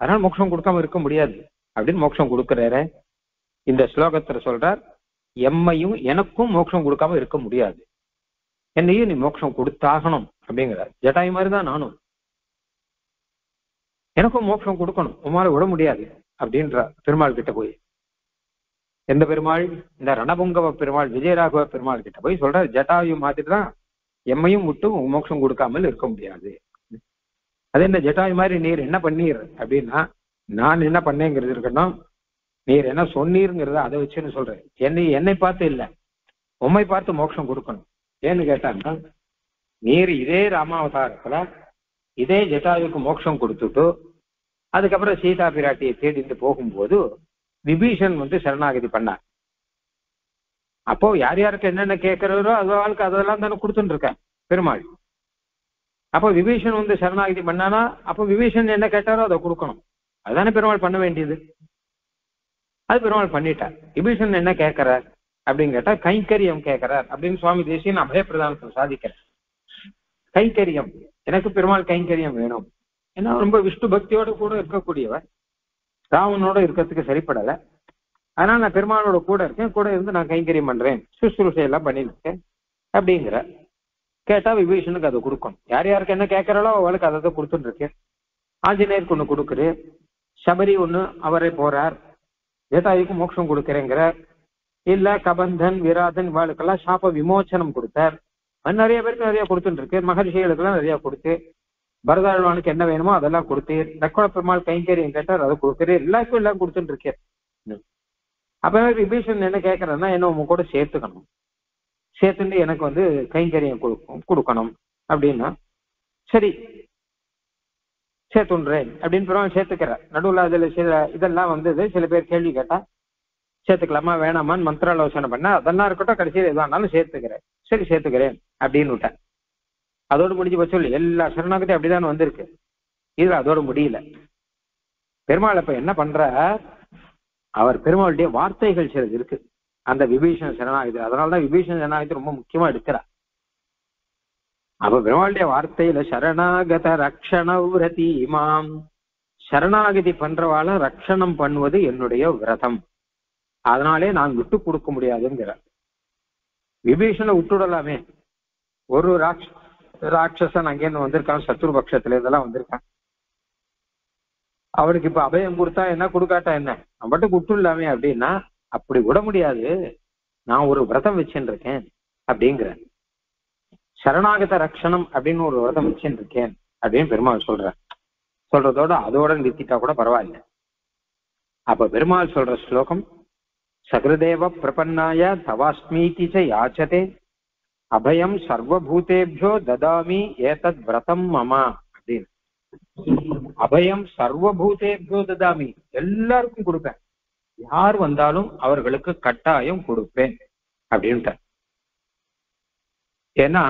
அதனால மோட்சம் கொடுக்காம இருக்க முடியாது அப்படின்னு மோட்சம் கொடுக்கிறாரு. இந்த ஸ்லோகத்துல சொல்றார், எம்மையும் எனக்கும் மோட்சம் கொடுக்காம இருக்க முடியாது, என்னையும் நீ மோட்சம் கொடுத்தாகணும் அப்படிங்கிறார். ஜட்டாயு மாதிரிதான் நானும், எனக்கும் மோட்சம் கொடுக்கணும், உமால விட முடியாது அப்படின்ற பெருமாள் கிட்ட போய். எந்த பெருமாள்? இந்த ரணபுங்கவ பெருமாள், விஜயராகவ பெருமாள் கிட்ட போய் சொல்ற, ஜட்டாயு மாதிரி தான் எம்மையும் விட்டு மோட்சம் கொடுக்காமல் இருக்க முடியாது. அது என்ன ஜட்டாயு மாதிரி நீர் என்ன பண்ணீர் அப்படின்னா, நான் என்ன பண்ணேங்கிறது இருக்கட்டும், நீர் என்ன சொன்னீருங்கிறத அதை வச்சுன்னு சொல்றேன். என்னை பார்த்து இல்லை, உம்மை பார்த்து மோட்சம் கொடுக்கணும். ஏன்னு கேட்டாங்கன்னா, நீர் இதே ராமாவதாரத்துல இதே ஜட்டாயுக்கு மோட்சம் கொடுத்துட்டு அதுக்கப்புறம் சீதா பிராட்டியை தேடிட்டு போகும்போது விபீஷன் சரணாகதி பண்ணார். அப்போ யார் யாருக்கு என்னென்ன கேட்கிறாரோ அதுவாளுக்கு அதெல்லாம் தானே கொடுத்துட்டு இருக்க பெருமாள். அப்போ விபீஷன் சரணாகதி பண்ணானா, அப்போ விபீஷன் என்ன கேட்டாரோ அதை கொடுக்கணும். அதுதானே பெருமாள் பண்ண வேண்டியது. அது பெருமாள் பண்ணிட்டார். விபீஷன் என்ன கேட்கிறார் அப்படின்னு கேட்டா, கைங்கரியம் கேட்கிறார் அப்படின்னு சுவாமி தேசியன் அபயப்பிரதானத்தை சாதிக்கிறார். கைங்கரியம், எனக்கு பெருமாள் கைங்கரியம் வேணும். ஏன்னா ரொம்ப விஷ்ணு பக்தியோட கூட இருக்கக்கூடியவர், ராவனோட இருக்கிறதுக்கு சரிப்படலை. அதனால நான் பெருமாளோட கூட இருக்கேன், கூட இருந்து நான் கைங்கரியம் பண்றேன், சுசுரூஷை எல்லாம் பண்ணிருக்கேன் அப்படிங்கிற கேட்டா விபீஷனுக்கு அதை கொடுக்கணும். யார் யாருக்கு என்ன கேட்கறாளோ அவளுக்கு அதை தான் கொடுத்துட்டு இருக்கேன். ஆஞ்சநேயருக்கு ஒண்ணு கொடுக்குறு, சபரி ஒண்ணு அவரே போறார், ஜட்டாயுக்கு மோட்சம் கொடுக்குறேங்கிறார். இல்ல கபந்தன் விராதன் இவாளுக்கெல்லாம் சாப விமோச்சனம் கொடுத்தார். அது நிறைய பேருக்கு நிறைய கொடுத்துட்டு இருக்கு. மகர்ஷிகளுக்கு எல்லாம் நிறைய கொடுத்து, பரதாழ்வானுக்கு என்ன வேணுமோ அதெல்லாம் கொடுத்தீர். லக்ஷ்மண பெருமாள் கைங்கரியம் கேட்டார், அதை கொடுக்குறீர். எல்லாருக்கும் எல்லாம் கொடுத்துட்டு இருக்கேன். அப்ப விபீஷன் என்ன கேட்கறேன்னா, என்ன உங்க கூட சேர்த்துக்கணும், சேர்த்துட்டு எனக்கு கைங்கரியம் கொடுக்கணும் அப்படின்னா, சரி சேர்த்துன்றேன் அப்படின்னு பெருமாள் சேர்த்துக்கிறார். நடுவில் அதுல சில இதெல்லாம் சில பேர் கேள்வி கேட்டா சேர்த்துக்கலாமா வேணாமான்னு மந்திராலோசனை பண்ண, அதெல்லாம் இருக்கட்டும், கடைசியில் எதானாலும் சேர்த்துக்கிறேன், சரி சேர்த்துக்கிறேன் அப்படின்னு விட்டேன். அதோடு முடிஞ்சு போச்சு. எல்லா சரணாகத்தையும் அப்படிதான் வந்திருக்கு. இதுல அதோடு முடியல. பெருமாள் இப்ப என்ன பண்ற, அவர் பெருமாளுடைய வார்த்தைகள் சிலது இருக்கு அந்த விபீஷண சரணாகதி. அதனாலதான் விபீஷண சரணாகதி ரொம்ப முக்கியமா எடுக்கிறார். அப்ப பெருமாளுடைய வார்த்தையில சரணாகத ரக்ஷண விரதி இமாம், சரணாகதி பண்றவாள ரக்ஷணம் பண்ணுவது என்னுடைய விரதம், அதனாலே நான் விட்டு கொடுக்க முடியாதுங்கிற. விபீஷணை விட்டுடலாமே, ஒரு ராட்சசன் அங்கேருந்து வந்திருக்கான், சத்ரு பட்சத்துல இதெல்லாம் வந்திருக்கான், அவனுக்கு இப்ப அபயம் கொடுத்தா என்ன கொடுக்காட்டா என்ன, அவன் மட்டும் விட்டுடலாமே அப்படின்னா, அப்படி விட முடியாது, நான் ஒரு விரதம் வச்சுட்டு இருக்கேன் அப்படிங்கிற. சரணாகத ரக்ஷணம் அப்படின்னு ஒரு விரதம் வச்சுட்டு இருக்கேன் அப்படின்னு பெருமாள் சொல்ற. சொல்றதோட அதோட நிறுத்திட்டா கூட பரவாயில்ல. அப்ப பெருமாள் சொல்ற ஸ்லோகம், சகிருதேவ பிரபன்னாய தவாஸ்மீதி ச யாச்சதே அபயம் சர்வபூதேபியோ ததாமி ஏதத் விரதம் மமா அப்படின்னு. அபயம் சர்வபூதேபியோ ததாமி, எல்லாருக்கும் கொடுப்பேன், யார் வந்தாலும் அவர்களுக்கு கட்டாயம் கொடுப்பேன் அப்படின்ட்டு. ஏன்னா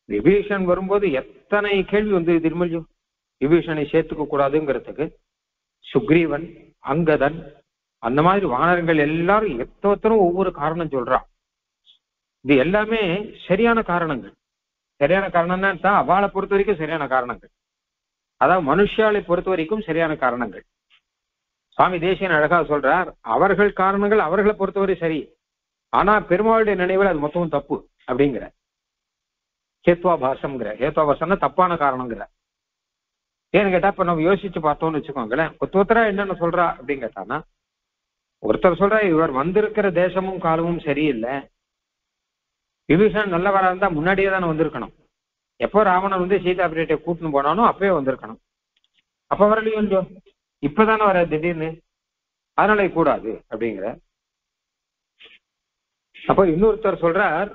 விபீஷன் வரும்போது எத்தனை கேள்வி திருமலியும் விபீஷனை சேர்த்துக்க கூடாதுங்கிறதுக்கு. சுக்ரீவன், அங்கதன், அந்த மாதிரி வானரங்கள் எல்லாரும் எத்தனை ஒவ்வொரு காரணம் சொல்றான். இது எல்லாமே சரியான காரணங்கள். சரியான காரணம்னா தான் அவளை பொறுத்த வரைக்கும் சரியான காரணங்கள், அதாவது மனுஷாலை பொறுத்த வரைக்கும் சரியான காரணங்கள். சுவாமி தேசியன் அழகா சொல்றார், அவர்கள் காரணங்கள் அவர்களை பொறுத்தவரை சரி, ஆனா பெருமாளுடைய நினைவில் அது மொத்தமும் தப்பு அப்படிங்கிற. ஹேத்வாபாசம்ங்கிற, ஹேத்வாபாசம்னா தப்பான காரணங்கிற. ஏன்னு கேட்டா இப்ப நம்ம யோசிச்சு பார்த்தோம்னு வச்சுக்கோங்களேன், ஒருத்தரா என்னென்ன சொல்றா அப்படின்னு கேட்டானா, ஒருத்தர் சொல்றா இவர் வந்திருக்கிற தேசமும் காலமும் சரியில்லை, விபீஷன் நல்லவரா இருந்தா முன்னாடியே தானே வந்திருக்கணும், எப்போ ராவணன் சீதா பிராட்டியை கூட்டின்னு போனானோ அப்பவே வந்திருக்கணும், அப்ப வரலையும் இப்பதானே வர திடீர்னு, அதனால கூடாது அப்படிங்கிற. அப்ப இன்னொருத்தர் சொல்றார்,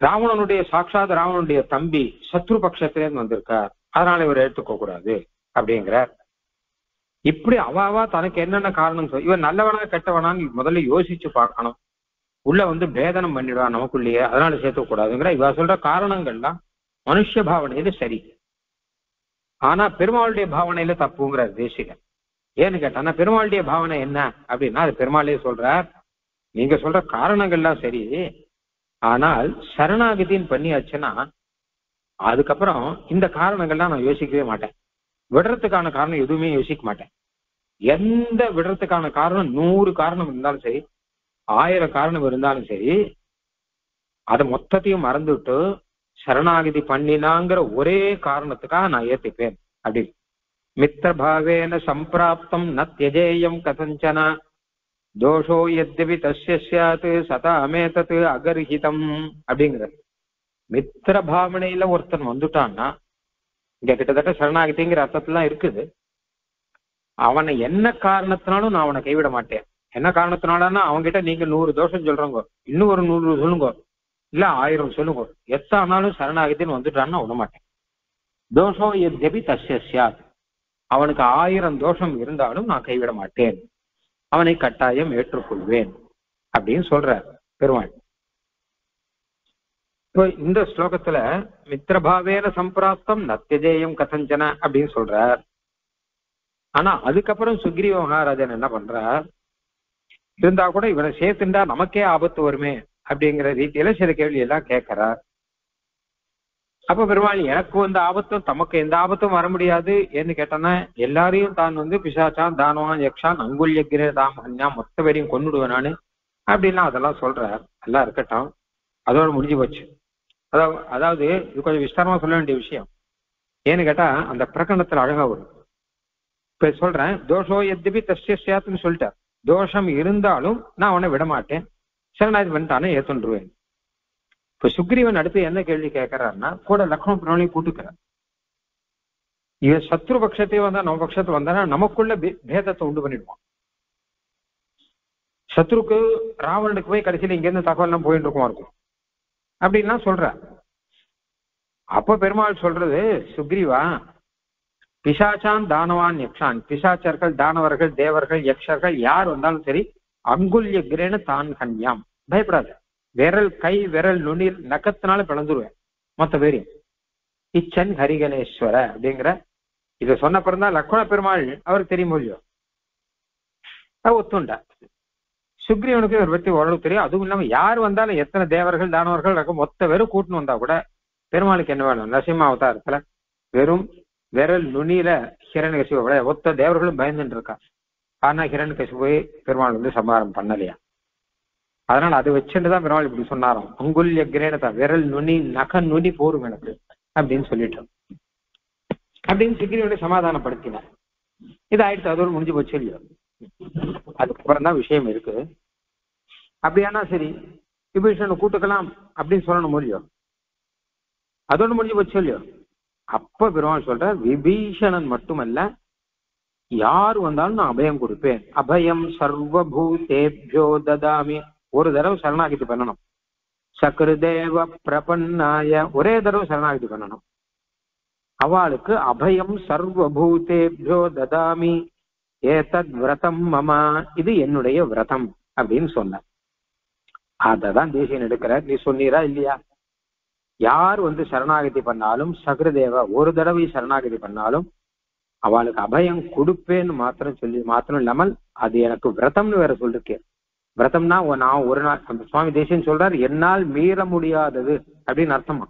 ராவணனுடைய சாட்சாத் ராவணனுடைய தம்பி சத்ரு பட்சத்திலேருந்து வந்திருக்கார், அதனால இவர் எடுத்துக்க கூடாது அப்படிங்கிறார். இப்படி அவாவா தனக்கு என்னென்ன காரணம் இவன் நல்லவனா கெட்டவனான்னு முதல்ல யோசிச்சு பார்க்கணும். உள்ள பேதனம் பண்ணிடுவான் நமக்குள்ளேயே, அதனால சேர்த்துக்க கூடாதுங்கிற. இவ சொல்ற காரணங்கள்லாம் மனுஷ பாவனையில சரி, ஆனா பெருமாளுடைய பாவனையில தப்புங்கிறார் தேசிகன். ஏன்னு கேட்டானா பெருமாளுடைய பாவனை என்ன அப்படின்னா, அது பெருமாளே சொல்றார், நீங்க சொல்ற காரணங்கள்லாம் சரி, ஆனால் சரணாகதின்னு பண்ணியாச்சுன்னா அதுக்கப்புறம் இந்த காரணங்கள்லாம் நான் யோசிக்கவே மாட்டேன், விடுறதுக்கான காரணம் எதுவுமே யோசிக்க மாட்டேன். எந்த விடுறதுக்கான காரணம் 100 காரணம் இருந்தாலும் சரி, 1000 காரணம் இருந்தாலும் சரி, அதை மொத்தத்தையும் மறந்துவிட்டு சரணாகதி பண்ணினாங்கிற ஒரே காரணத்துக்காக நான் ஏத்துப்பேன் அப்படி. மித்திரபாவேன சம்பிராப்தம் ந தியஜேயம் கதஞ்சன தோஷோ யத்யபி தஸ்ய ஸ்யாத் சதாமேதத் அகர்ஹிதம் அப்படிங்கிறது. மித்திர பாவனையில ஒருத்தன் வந்துட்டான்னா, இங்க கிட்டத்தட்ட சரணாகதிங்கிற அர்த்தத்துலாம் இருக்குது. அவனை என்ன காரணத்தினாலும் நான் அவனை கைவிட மாட்டேன். என்ன காரணத்தினாலன்னா, அவன்கிட்ட நீங்க 100 தோஷம் சொல்றோங்க, இன்னும் ஒரு 100 சொல்லுங்க, இல்ல 1000 சொல்லுங்க, எத்தானாலும் சரணாகத்தின்னு வந்துட்டான்னா விட மாட்டேன். தோஷோ எத்யபி தஸ்ய ஸ்யாத், அவனுக்கு 1000 தோஷம் இருந்தாலும் நான் கைவிட மாட்டேன், அவனை கட்டாயம் ஏற்றுக்கொள்வேன் அப்படின்னு சொல்றார் பெருமாள். இப்போ இந்த ஸ்லோகத்துல மித்திரபாவேன சம்பிராப்தம் நத்தியஜேயம் கதஞ்சன அப்படின்னு சொல்றார். ஆனா அதுக்கப்புறம் சுக்ரீவ மகாராஜன் என்ன பண்றார், இருந்தா கூட இவனை சேர்த்துண்டா நமக்கே ஆபத்து வருமே அப்படிங்கிற ரீதியில சில கேள்வி எல்லாம் கேட்கிறார். அப்ப பெருமாள் எனக்கு எந்த ஆபத்தும் தமக்கு எந்த ஆபத்தும் வர முடியாது ஏன்னு கேட்டோன்னா, எல்லாரையும் தான் பிசாச்சான் தானவான் யக்ஷான் அங்குல்யக்கிரே தாமன்யா மொத்த பேரையும் கொன்னுடுவேன் நானு அப்படின்லாம் அதெல்லாம் சொல்றார். எல்லாம் இருக்கட்டும், அதோட முடிஞ்சு போச்சு. அதாவது இது கொஞ்சம் விஸ்தாரமா சொல்ல வேண்டிய விஷயம். ஏன்னு கேட்டா அந்த பிரகடனத்துல அழகா வரும். இப்ப சொல்றேன், தோஷோ எத்யபி தஸ்ய ஸ்யாத்னு சொல்லிட்டார். தோஷம் இருந்தாலும் நான் அவனை விட மாட்டேன், சரணாகதி பண்ணிட்டானே ஏத்துருவேன். இப்ப சுக்ரீவன் அடுத்து என்ன கேள்வி கேட்கிறாருன்னா, கூட லக்ஷ்மண பிராணியை கூட்டுக்கிறார். இவன் சத்ரு பட்சத்தையே வந்தா நம்ம பட்சத்துல வந்தானா நமக்குள்ள பேதத்தை உண்டு பண்ணிடுவான். சத்ருக்கு ராவணனுக்கு போய் கடைசியில இங்க இருந்து தகவல் எல்லாம் போயிட்டு இருக்குமா இருக்கும் அப்படின்லாம் சொல்ற. அப்ப பெருமாள் சொல்றது, சுக்ரீவா, பிசாச்சான் தானவான் யக்ஷான், பிசாச்சர்கள் தானவர்கள் தேவர்கள் யக்ஷர்கள் யார் வந்தாலும் சரி, அங்குல்ய கிரேன தான் கன்யாம், பயப்படாத, விரல் கை விரல் நுனில் நக்கத்தினால பிளந்துருவேன் மொத்த பேரையும். இச்சன் ஹரிகணேஸ்வர அப்படிங்கிற இதை சொன்ன பிறந்தான் லக்ஷ்மண பெருமாள் அவருக்கு தெரியும் இல்லையோ, ஒத்துண்டா. சுக்ரீவனுக்கு இவரை பத்தி ஓரளவு தெரியும். அதுவும் இல்லாம யார் வந்தாலும் எத்தனை தேவர்கள் தானவர்கள் மொத்த பேரும் கூட்டுன்னு வந்தா கூட பெருமாளுக்கு என்ன வேணும், நரசிம்ம அவதாரத்துல வெறும் விரல் நுனியில ஹிரண்யகசிபு ஒத்த தேவர்களும் பயந்துட்டு இருக்கா. ஆனா ஹிரண்யகசிபு பெருமாள் சம்ஹாரம் பண்ணலையா. அதனால அதை வச்சுட்டுதான் பெருமாள் இப்படி சொன்னாராம், அங்குல்ய கிரேனதா, விரல் நுனி நக நுனி போரும் எனக்கு அப்படின்னு சொல்லிட்டோம் அப்படின்னு சுக்ரீவனை சமாதானப்படுத்தினார். இது ஆயிடுச்சு, அதோடு முடிஞ்சு போச்சு இல்லையோ. அதுக்கப்புறம் தான் விஷயம் இருக்கு. அப்படியானா சரி, விபீஷணனை கூட்டுக்கலாம் அப்படின்னு சொல்லணும் இல்லையோ, அதோடு முடிஞ்சு போச்சு இல்லையோ. அப்ப பெருமாள் சொல்ற, விபீஷணன் மட்டுமல்ல, யார் வந்தாலும் நான் அபயம் கொடுப்பேன். அபயம் சர்வபூதேப்யோ ததாமி, ஒரு தடவை சரணாகதி பண்ணணும். சக்ருதேவ பிரபன்னாய, ஒரே தடவை சரணாகதி பண்ணணும். அவளுக்கு அபயம் சர்வபூதேப்யோ ததாமி ஏதத் விரதம் மமா, இது என்னுடைய விரதம் அப்படின்னு சொன்ன. அததான் தேசியன் எடுக்கிறார். நீ சொன்னீரா இல்லையா, யார் சரணாகதி பண்ணாலும் சக்ருதேவ ஒரு தடவை சரணாகதி பண்ணாலும் அவளுக்கு அபயம் கொடுப்பேன்னு மாத்திரம் இல்லாமல் அது எனக்கு விரதம்னு வேற சொல்லிருக்கேன். விரதம்னா நான் ஒரு நாள், அந்த சுவாமி தேசியன் சொல்றாரு, என்னால் மீற முடியாதது அப்படின்னு அர்த்தமா.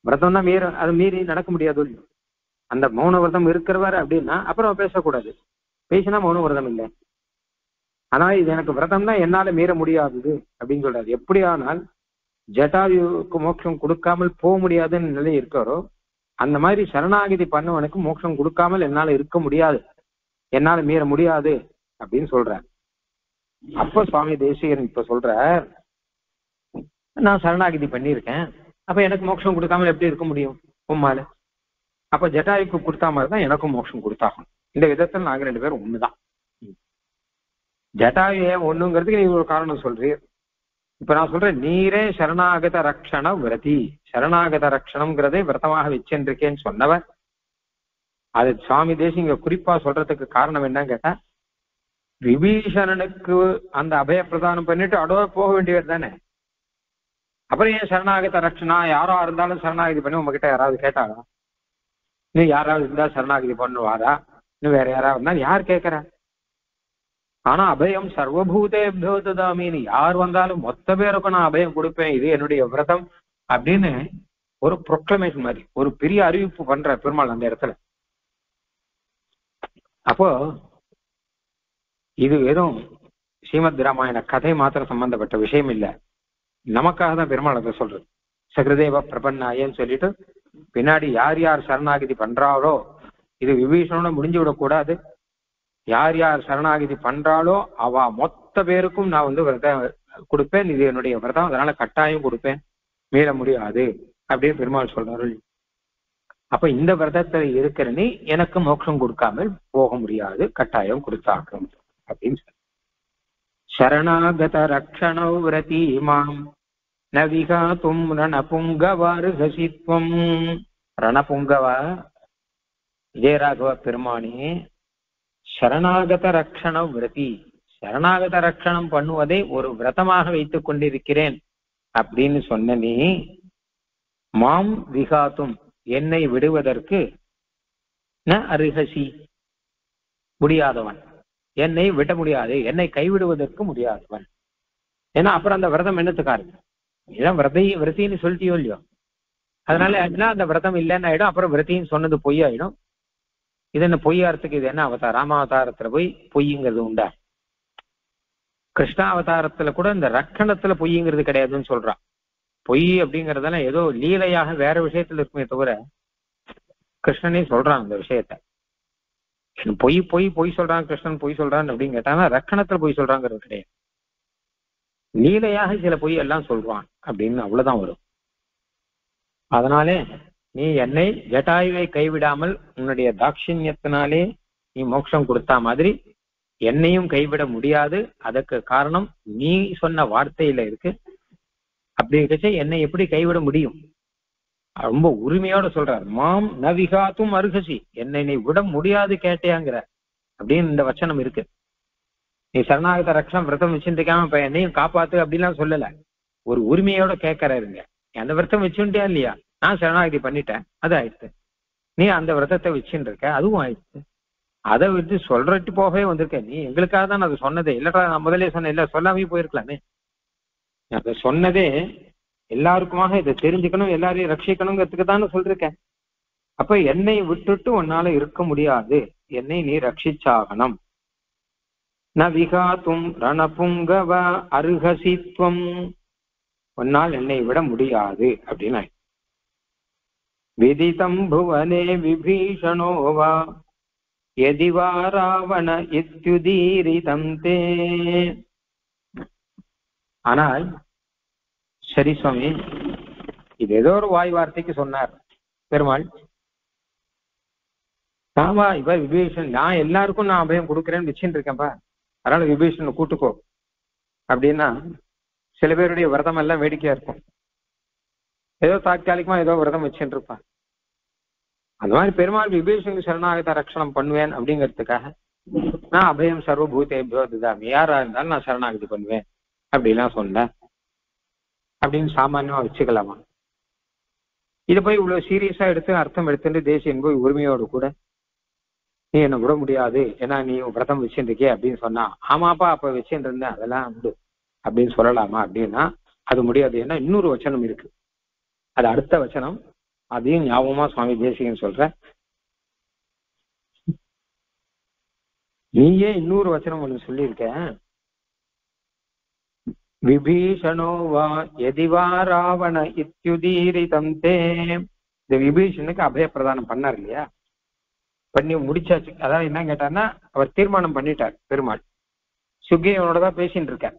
விரதம்னா அது மீறி நடக்க முடியாது. அந்த மௌன விரதம் இருக்கிறவர் அப்படின்னா அப்புறம் பேசக்கூடாது, பேசினா மௌன விரதம் இல்லை. ஆனா இது எனக்கு விரதம்னா என்னால மீற முடியாதது அப்படின்னு சொல்றாரு. எப்படியானால் ஜட்டாயுக்கு மோட்சம் கொடுக்காமல் போக முடியாதுன்னு நிலை இருக்காரோ, அந்த மாதிரி சரணாகதி பண்ணவனுக்கு மோட்சம் கொடுக்காமல் என்னால இருக்க முடியாது, என்னால மீற முடியாது அப்படின்னு சொல்ற. அப்ப சுவாமி தேசிகன் இப்ப சொல்ற, நான் சரணாகதி பண்ணியிருக்கேன், அப்ப எனக்கு மோட்சம் கொடுக்காமல் எப்படி இருக்க முடியும் உம்மால? அப்ப ஜட்டாயுக்கு கொடுத்தா மாதிரிதான் எனக்கும் மோட்சம் கொடுத்தாகும். இந்த விதத்துல நாங்க 2 பேரும் ஒண்ணுதான். ஜட்டாயு ஏன் ஒண்ணுங்கிறதுக்கு நீ ஒரு காரணம் சொல்றீர். இப்ப நான் சொல்றேன், நீரே சரணாகத ரக்ஷண விரதி, சரணாகத ரக்ஷணம்ங்கிறதே விரதமாக வச்சிருக்கேன்னு சொன்னவர். அது சுவாமி தேசிங்க குறிப்பா சொல்றதுக்கு காரணம் என்னன்னு கேட்டா, விபீஷணனுக்கு அந்த அபய பிரதானம் பண்ணிட்டு அடோட போக வேண்டியவர் தானே. அப்புறம் ஏன் சரணாகத ரக்ஷணா, யாரா இருந்தாலும் சரணாகதி பண்ணி உங்ககிட்ட யாராவது கேட்டாரா? இன்னும் யாராவது இருந்தா சரணாகதி பண்ணுவாரா? இன்னும் வேற யாராவது இருந்தா யார் கேட்கறா? ஆனா அபயம் சர்வபூதேப்யோ ததாமின்னு யார் வந்தாலும் மொத்த பேருக்கும் நான் அபயம் கொடுப்பேன், இது என்னுடைய விரதம் அப்படின்னு ஒரு ப்ரொக்ளமேஷன் மாதிரி ஒரு பெரிய அறிவிப்பு பண்ற பெருமாள் அந்த இடத்துல. அப்போ இது வெறும் ஸ்ரீமத் ராமாயண கதை மாத்திரம் சம்பந்தப்பட்ட விஷயம் இல்லை, நமக்காக தான் பெருமாள் அதை சொல்றது. சகிருதேவ பிரபன்னாயன்னு சொல்லிட்டு பின்னாடி யார் யார் சரணாகிதி பண்றாளோ, இது விபீஷணோட முடிஞ்சு விடக்கூடாது. யார் யார் சரணாகிதி பண்றாளோ அவ மொத்த பேருக்கும் நான் விரதம் கொடுப்பேன், இது என்னுடைய விரதம், அதனால கட்டாயம் கொடுப்பேன், மீள முடியாது அப்படின்னு பெருமாள் சொல்றாரு. அப்ப இந்த விரதத்துல இருக்கிற நீ எனக்கு மோட்சம் கொடுக்காமல் போக முடியாது, கட்டாயம் கொடுத்தாக்கும் அப்படின்னு சொல்ற. சரணாகத ரக்ஷண விரதி மாம் நவிகாத்தும் ரணபுங்கவாருகசித்வம். ரணபுங்கவா விஜயராகவ பெருமானே, சரணாகத ரக்ஷண விரதி, சரணாகத ரக்ஷணம் பண்ணுவதை ஒரு விரதமாக வைத்துக் கொண்டிருக்கிறேன் அப்படின்னு சொன்ன நீ, மாம் விகாத்தும் என்னை விடுவதற்கு ந அருகசி முடியாதவன், என்னை விட முடியாது, என்னை கைவிடுவதற்கு முடியாதவன். ஏன்னா அப்புறம் அந்த விரதம் என்னத்துக்காரு, இதான் விரத்தின்னு சொல்லிட்டியோ இல்லையோ, அதனால அந்த விரதம் இல்லைன்னு ஆயிடும், அப்புறம் விரத்தின்னு சொன்னது பொய்யாயிடும். இது என்ன பொய்யாரத்துக்கு இது என்ன அவதாரம், ராமாவதாரத்துல போய் பொய்ங்கிறது உண்டா? கிருஷ்ணாவதாரத்துல கூட இந்த ரக்கணத்துல பொய்ங்கிறது கிடையாதுன்னு சொல்றான். பொய் அப்படிங்கறதெல்லாம் ஏதோ லீலையாக வேற விஷயத்துல இருக்குமே தவிர, கிருஷ்ணனே சொல்றான் அந்த விஷயத்த. பொய் பொய் பொய் சொல்றான் கிருஷ்ணன் பொய் சொல்றான் அப்படின்னு கேட்டாங்கன்னா ரக்கணத்துல பொய் சொல்றாங்கிறது கிடையாது, லீலையாக சில பொய் எல்லாம் சொல்றான் அப்படின்னு அவ்வளவுதான் வரும். அதனாலே நீ என்னை ஜட்டாயுவை கைவிடாமல் உன்னுடைய தாட்சிணியத்தினாலே நீ மோட்சம் கொடுத்தா மாதிரி என்னையும் கைவிட முடியாது. அதற்கு காரணம் நீ சொன்ன வார்த்தையில இருக்கு. அப்படி இருக்கச்சே என்னை எப்படி கைவிட முடியும்? ரொம்ப உரிமையோட சொல்றார். மாம் நவிகாத்தும் அருகசி, என்னை நீ விட முடியாது கேட்டியாங்கிற அப்படின்னு இந்த வச்சனம் இருக்கு. நீ சரணாகத ரக்ஷணம் விரதம் வச்சுருக்காம இப்ப என்னையும் காப்பாத்து அப்படின்லாம் சொல்லல, ஒரு உரிமையோட கேட்கறாருங்க. அந்த விரதம் வச்சுட்டியா இல்லையா? நான் சரணாகதி பண்ணிட்டேன், அது ஆயிடுச்சு. நீ அந்த விரதத்தை வச்சுட்டு இருக்க, அதுவும் ஆயிடுச்சு. அதை வச்சு சொல்றட்டு போகவே வந்திருக்கேன். நீ எங்களுக்காக தான் அது சொன்னதே இல்லட்டா, நான் முதலே சொன்னேன் இல்ல, சொல்லாமே போயிருக்கலாமே. அதை சொன்னதே எல்லாருக்குமாக இதை தெரிஞ்சுக்கணும், எல்லாரையும் ரட்சிக்கணுங்கிறதுக்கு தானே சொல்லிருக்கேன். அப்ப என்னை விட்டுட்டு உன்னால இருக்க முடியாது, என்னை நீ ரட்சிச்சாகணும். நவிகாத்தும் ரணபுங்கவ அருகசித்வம், உன்னால் என்னை விட முடியாது அப்படின்னா. விதிதம் புவனே விபீஷணோவா யதிவா ராவண இத்யுதீரிதம் தே. ஆனால் சரி சுவாமி, இது ஏதோ ஒரு வாய் வார்த்தைக்கு சொன்னார் பெருமாள். ஆமா இவ விபீஷன், நான் எல்லாருக்கும் நான் அபயம் கொடுக்குறேன்னு வச்சுட்டு இருக்கேன்ப்பா, அதனால விபீஷனை கூட்டுக்கோ அப்படின்னா சில பேருடைய விரதம் எல்லாம் வேடிக்கையா இருக்கும். ஏதோ தாற்காலிகமா ஏதோ விரதம் வச்சுட்டு இருப்பான். அந்த மாதிரி பெருமாள் விபீஷனுக்கு சரணாகத ரட்சணம் பண்ணுவேன் அப்படிங்கிறதுக்காக நான் அபயம் சர்வபூதேபியோ ததாமி, யாரா இருந்தாலும் நான் சரணாகதி பண்ணுவேன் அப்படின்லாம் சொன்னேன் அப்படின்னு சாமானியமா வச்சுக்கலாமா? இதை போய் இவ்வளவு சீரியஸா எடுத்து அர்த்தம் எடுத்துட்டு தேசியன் போய் உரிமையோடு கூட நீ என்ன விட முடியாது ஏன்னா நீ விரதம் வச்சுருக்கே அப்படின்னு சொன்னா, ஆமாப்பா அப்ப வச்சுட்டு இருந்தேன் அதெல்லாம் உண்டு அப்படின்னு சொல்லலாமா அப்படின்னா அது முடியாது. ஏன்னா இன்னொரு வச்சனம் இருக்கு, அது அடுத்த வச்சனம், அதையும் ஞாபகமா சுவாமி தேசிகன் சொல்ற. நீயே இன்னொரு வச்சனம் ஒண்ணு சொல்லியிருக்க, விபீஷணோ வா எதிவா ராவண இத்யுதீரிதம் தே. இந்த விபீஷனுக்கு அபய பிரதானம் பண்ணார் இல்லையா, பண்ணி முடிச்சாச்சு. அதாவது என்ன கேட்டார்னா அவர் தீர்மானம் பண்ணிட்டார் பெருமாள். சுக்ரீவனோட தான் பேசிட்டு இருக்கார்.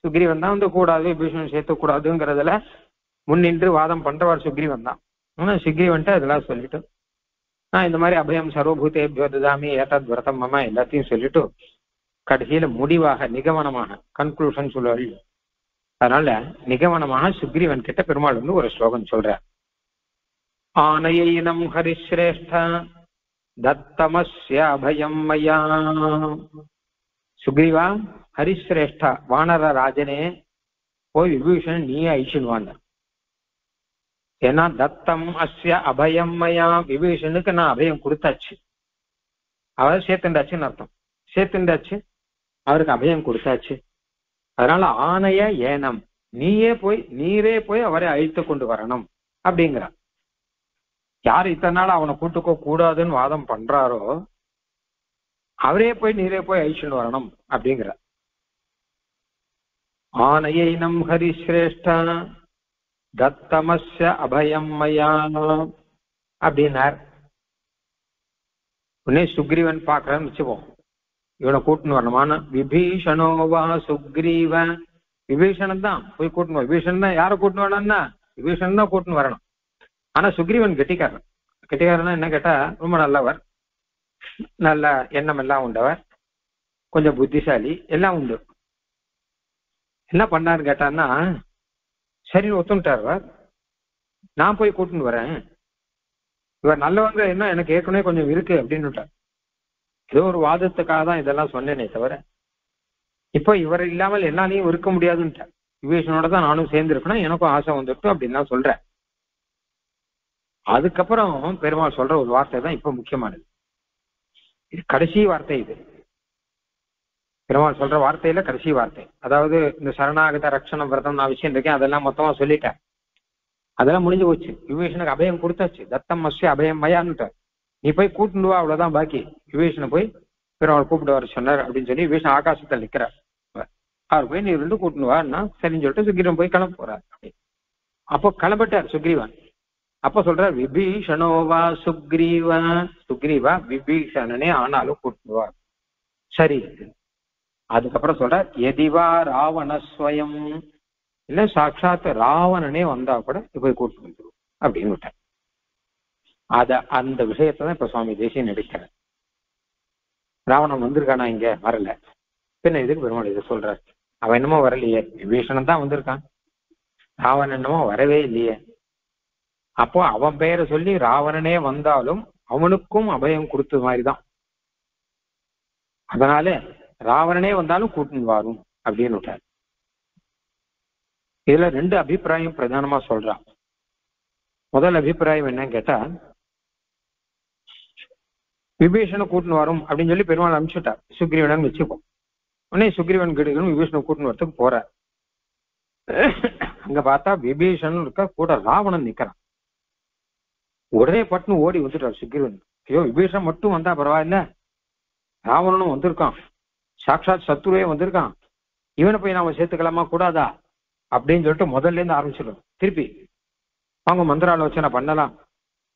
சுக்ரீவன் தான் கூடாது விபீஷணன் சேர்த்துக்கூடாதுங்கிறதுல முன்னின்று வாதம் பண்றவர் சுக்ரீவன் தான். ஆனா சுக்ரீவன்ட்டு அதெல்லாம் சொல்லிட்டு நான் இந்த மாதிரி அபயம் சர்வபூதேபியோ ததாமி ஏதாத் விரதம் மமா எல்லாத்தையும் சொல்லிட்டு கடைசியில முடிவாக நிகமனமாக கன்க்ளூஷன் சொல்லுவாள். அதனால நிகமனமாக சுக்ரீவன் கிட்ட பெருமாள் ஒரு ஸ்லோகம் சொல்றார். ஆனையினம் ஹரிஸ்ரேஷ்ட தத்தமஸ்ய அபயம் மயா. சுக்ரீவா, ஹரிஸ்ரேஷ்டா வானர ராஜனே போய் விபீஷணன் நீயே அழிச்சுடுவாங்க. ஏன்னா தத்தம் அஸ்ய அபயம் மயா, விபீஷனுக்கு நான் அபயம் கொடுத்தாச்சு, அவர் சேர்த்துண்டாச்சுன்னு அர்த்தம். சேர்த்துண்டாச்சு, அவருக்கு அபயம் கொடுத்தாச்சு. அதனால ஆணைய ஏனம், நீரே போய் அவரை அழித்து கொண்டு வரணும் அப்படிங்கிறார். யார் இத்தனை நாள் அவனை கூட்டுக்கோ கூடாதுன்னு வாதம் பண்றாரோ அவரே போய் நீரே போய் ஐஷன் வரணும் அப்படிங்கிற. ஆனையைனம் ஹரிஸ்ரேஷ்டா தத்தமஸ்ய அபயம் மயா அப்படின்னார். உடனே சுக்ரீவன் பாக்குறன்னு வச்சுப்போம், இவனை கூட்டுன்னு வரணுமான. விபீஷணோவா சுக்ரீவ, விபீஷணன் தான் போய் கூட்டணும். விபீஷன் தான் யாரை கூட்டுன்னு வரணும்னா விபீஷணன் தான் கூட்டுன்னு வரணும். ஆனா சுக்ரீவன் கெட்டிக்காரன். கெட்டிக்காரன்னா என்ன கேட்டா ரொம்ப நல்லவர், நல்ல எண்ணம் எல்லாம் உண்டவர், கொஞ்சம் புத்திசாலி எல்லாம் உண்டு. என்ன பண்ணாருன்னு கேட்டான்னா சரி ஒத்துட்டார். நான் போய் கூட்டுன்னு வரேன், இவர் நல்லவங்க என்ன எனக்கு ஏற்கனவே கொஞ்சம் இருக்கு அப்படின்னு விட்டார். ஏதோ ஒரு வாதத்துக்காக தான் இதெல்லாம் சொன்னேனே தவிர இப்போ இவர் இல்லாமல் என்னாலையும் இருக்க முடியாதுன்ட்டார். விபீஷனோட தான் நானும் சேர்ந்து இருக்கணும், எனக்கும் ஆசை வந்துட்டு அப்படின்னு தான் சொல்றேன். அதுக்கப்புறம் பெருமாள் சொல்ற ஒரு வார்த்தை தான் இப்ப முக்கியமானது. இது கடைசி வார்த்தை. இது பெருமாள் சொல்ற வார்த்தையில கடைசி வார்த்தை. அதாவது இந்த சரணாகத ரட்சண விரதம் நான் விஷயம் இருக்கேன் அதெல்லாம் மொத்தமா சொல்லிட்டேன். அதெல்லாம் முடிஞ்சு போச்சு. விபீஷனுக்கு அபயம் கொடுத்தாச்சு. தத்தம் மஸ்ய அபயம் மயான்னுட்ட, நீ போய் கூட்டுவா, அவ்வளவுதான் பாக்கி. விபீஷனை போய் பெருமாள் கூப்பிட்டு வர சொன்னார் அப்படின்னு சொல்லி விபீஷன் ஆகாசத்தில் நிக்கிறார். அவர் போய் நீ ரெண்டு கூட்டுனுவான்னா சரின்னு சொல்லிட்டு சுக்ரீவன் போய் கிளம்ப போறார். அப்போ கிளம்பிட்டார் சுக்ரீவன். அப்ப சொல்றார் விபீஷணோவா சுக்ரீவ, சுக்ரீவா விபீஷணனே ஆனாலும் கூட்டுவார். சரி. அதுக்கப்புறம் சொல்றார் எதிவா ராவணஸ்வயம், இல்ல சாட்சாத் ராவணனே வந்தா கூட போய் கூட்டு வந்துடும் அப்படின்னு விட்டார். அந்த விஷயத்தை தான் இப்ப சுவாமி தேசியம் நடிக்கிறார். ராவணன் வந்திருக்கானா? இங்க வரல, பின்ன இதுக்கு பெருமாள் இதை சொல்றார். அவன் என்னமோ வரலையே, விபீஷணன் தான் வந்திருக்கான், ராவணன் என்னமோ வரவே இல்லையே. அப்போ அவன் பெயரை சொல்லி ராவணனே வந்தாலும் அவனுக்கும் அபயம் கொடுத்த மாதிரிதான். அதனால ராவணனே வந்தாலும் கூட்டின்னு வரும் அப்படின்னு விட்டார். இதுல ரெண்டு அபிப்பிராயம் பிரதானமா சொல்றான். முதல் அபிப்பிராயம் என்னன்னு கேட்டா விபீஷனை கூட்டின்னு வரும் அப்படின்னு சொல்லி பெருமாள் அனுப்பிச்சுட்டார். சுக்ரீவன் வச்சுப்போம். உடனே சுக்ரீவன் கிடுக்கணும் விபீஷனை கூட்டின்னு வரத்துக்கு போறார். அங்க பார்த்தா விபீஷன் இருக்க கூட ராவணன் நிக்கிறான். உடனே பட்டுன்னு ஓடி வந்துட்டார் சுக்ரீவன். ஐயோ விபீஷன் மட்டும் வந்தா பரவாயில்ல, ராவணனும் வந்திருக்கான், சாட்சாத் சத்ருவே வந்திருக்கான், இவனை போய் நாம சேர்த்துக்கலாமா கூடாதா அப்படின்னு சொல்லிட்டு முதல்ல இருந்து ஆரம்பிச்சிடும். திருப்பி அவங்க மந்திராலோசனை பண்ணலாம்.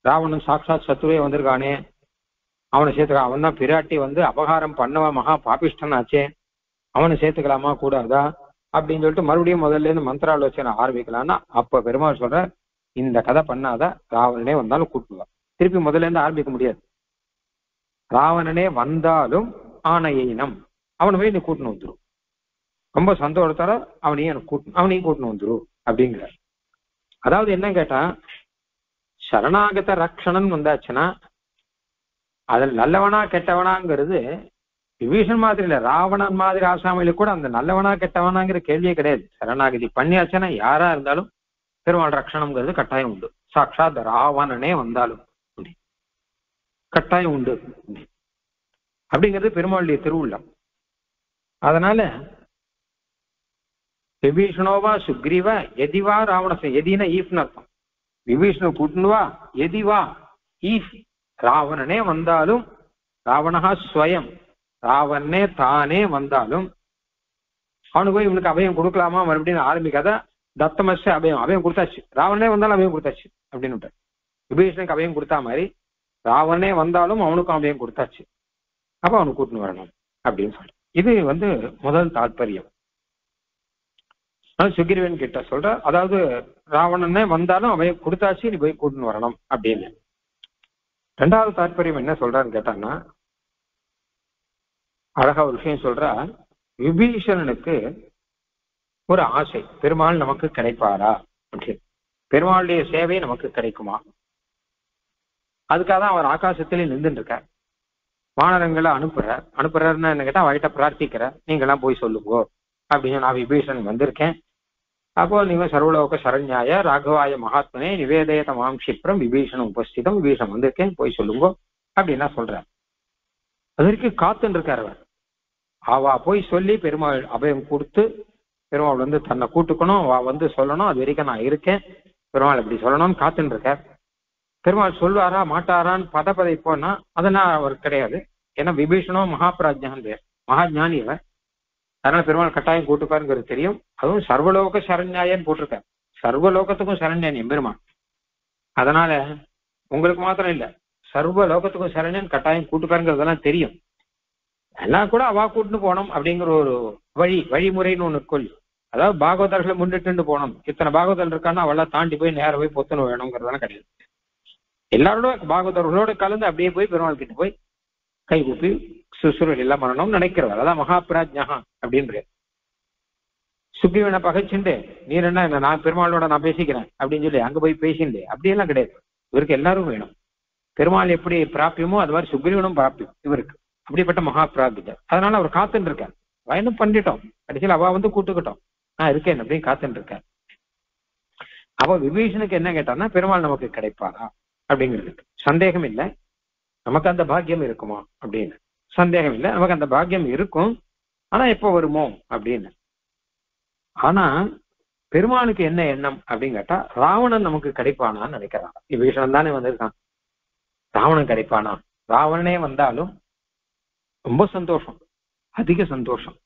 ராவணன் சாட்சாத் சத்ருவே வந்திருக்கானே, அவனை சேர்த்துக்கலாம், அவன் தான் பிராட்டி வந்து அபகாரம் பண்ணவ மகா பாபிஷ்டன் ஆச்சே, அவனை சேர்த்துக்கலாமா கூடாதா அப்படின்னு சொல்லிட்டு மறுபடியும் முதல்ல இருந்து மந்திராலோசனை ஆரம்பிக்கலாம்னா அப்ப பெருமாள் சொல்ற இந்த கதை பண்ணாத, ராவணனே வந்தாலும் கூட்டுவா. திருப்பி முதல்ல இருந்து ஆரம்பிக்க முடியாது. ராவணனே வந்தாலும் ஆனையினம் அவனை போய் நீ கூட்டின்னு வந்துடும், ரொம்ப சந்தோஷத்தால அவனையும் கூட்டின்னு வந்துடும் அப்படிங்கிறார். அதாவது என்ன கேட்டா சரணாகத ரக்ஷணன் வந்தாச்சுன்னா அதில் நல்லவனா கெட்டவனாங்கிறது விபீஷன் மாதிரி இல்ல, ராவணன் மாதிரி ஆசாமியில கூட அந்த நல்லவனா கெட்டவனாங்கிற கேள்வியே கிடையாது. சரணாகதி பண்ணியாச்சுன்னா யாரா இருந்தாலும் பெருமாள் ரக்ஷணம்ங்கிறது கட்டாயம் உண்டு. சாட்சாத் ராவணனே வந்தாலும் கட்டாயம் உண்டு அப்படிங்கிறது பெருமாளுடைய திருவுள்ளம். அதனால விபீஷணோவா சுக்ரீவ எதிவா ராவண, எதினா ஈஃப்னு அர்த்தம். விபீஷண கூட்டுனுவா, எதிவா ஈஃப், ராவணனே வந்தாலும், ராவணஹா ஸ்வயம், ராவணனே தானே வந்தாலும் அவனுக்கு போய் இவனுக்கு அபயம் கொடுக்கலாமா மறுபடியும் ஆரம்பிக்காத. தத்தமஸ்ய அபயம், அபயம் கொடுத்தாச்சு. ராவணனே வந்தாலும் அபயம் கொடுத்தாச்சு அப்படின்னு விபீஷனுக்கு அபயம் கொடுத்தா மாதிரி ராவணனே வந்தாலும் அவனுக்கும் அபயம் கொடுத்தாச்சு. அப்ப அவனுக்கு கூட்டின்னு வரணும் அப்படின்னு சொல்லி இது வந்து முதல் தாற்பயம். சுக்ரீவன் கிட்ட சொல்ற, அதாவது ராவணனே வந்தாலும் அபயம் கொடுத்தாச்சு, நீ போய் கூட்டின்னு வரணும் அப்படின்னு. ரெண்டாவது தாற்பயம் என்ன சொல்றான்னு கேட்டான்னா அழகா ஒரு விஷயம் சொல்றா. விபீஷணனுக்கு ஒரு ஆசை, பெருமாள் நமக்கு கிடைப்பாரா அப்படின்னு, பெருமாளுடைய சேவை நமக்கு கிடைக்குமா. அதுக்காக தான் அவர் ஆகாசத்திலே நின்றுட்டு இருக்கார். வானரங்களை அனுப்புறாருன்னா என்ன கேட்டா அவகிட்ட பிரார்த்திக்கிறார், நீங்கெல்லாம் போய் சொல்லுங்கோ அப்படின்னு. நான் விபீஷன் வந்திருக்கேன், அப்போ நீங்க சர்வலோக சரண்யாய ராகவாய மகாத்மனே நிவேதயத மாம் க்ஷிப்ரம் விபீஷணம் உபஸ்திதம், விபீஷன் வந்திருக்கேன் போய் சொல்லுங்கோ அப்படின்னா சொல்றார். அது வரைக்கும் காத்துன்னு இருக்கார் அவர். அவா போய் சொல்லி பெருமாள் அபயம் கொடுத்து பெருமாள் வந்து தன்னை கூட்டுக்கணும், அவ வந்து சொல்லணும், அது வரைக்கும் நான் இருக்கேன், பெருமாள் இப்படி சொல்லணும்னு காத்துன்னு இருக்கார். பெருமாள் சொல்வாரா மாட்டாரான்னு பதப்பதை போனா அதெல்லாம் அவர் கிடையாது. ஏன்னா விபீஷணம் மகாபிராஜ்யான் பேர், மகாஜானி அவர். அதனால பெருமாள் கட்டாயம் கூட்டுப்பாருங்கிறது தெரியும். அதுவும் சர்வலோக சரண்யாயன்னு போட்டிருக்காரு. சர்வலோகத்துக்கும் சரண்யன் எம்பெருமான். அதனால உங்களுக்கு மாத்திரம் இல்ல, சர்வ லோகத்துக்கும் சரண்யன் கட்டாயம் கூட்டுப்பாருங்கிறதெல்லாம் தெரியும். எல்லாம் கூட அவா கூட்டுன்னு போனோம் அப்படிங்கிற ஒரு வழிமுறைன்னு ஒண்ணு கொள்ளி. அதாவது பாகவதர்களை முன்னிட்டு போனோம். இத்தனை பாகவதர் இருக்கான்னா அவெல்லாம் தாண்டி போய் நேரம் போய் பொத்துணு வேணுங்கிறதெல்லாம் கிடையாது. எல்லாரோட பாகவதர்களோட கலந்து அப்படியே போய் பெருமாள் கிட்ட போய் கை கூப்பி சுசுரல் எல்லாம் பண்ணணும்னு நினைக்கிறவர். அதான் மகாபிராஜ்யா அப்படின்ற. சுக்ரீவனை பகைச்சுண்டு நீர் என்ன நான் பெருமாளோட நான் பேசிக்கிறேன் அப்படின்னு சொல்லி அங்க போய் பேசிண்டு அப்படியெல்லாம் கிடையாது. இவருக்கு எல்லாரும் வேணும். பெருமாள் எப்படி பிராப்பியமோ அது மாதிரி சுக்ரீவனும் பிராப்பியம் இவருக்கு. அப்படிப்பட்ட மகாபிராஜ்யா. அதனால அவர் காத்துன்னு இருக்கார். வயனும் பண்ணிட்டோம், கடைசியில் அவ வந்து கூட்டுக்கிட்டோம், நான் இருக்கேன் அப்படின்னு காத்துன்னு இருக்கார். அப்ப விபீஷனுக்கு என்ன கேட்டான்னா பெருமாள் நமக்கு கிடைப்பாரா அப்படிங்கிறதுக்கு சந்தேகம் இல்லை. நமக்கு அந்த பாக்கியம் இருக்குமா அப்படின்னு சந்தேகம் இல்லை. நமக்கு அந்த பாக்கியம் இருக்கும், ஆனா எப்போ வருமோ அப்படின்னு. ஆனா பெருமாளுக்கு என்ன எண்ணம் அப்படின்னு கேட்டா ராவணன் நமக்கு கிடைப்பானான்னு நினைக்கிறான். விபீஷணன் தானே வந்திருக்கான், ராவணன் கிடைப்பானா? ராவணனே வந்தாலும் ரொம்ப சந்தோஷம், அதிக சந்தோஷம்.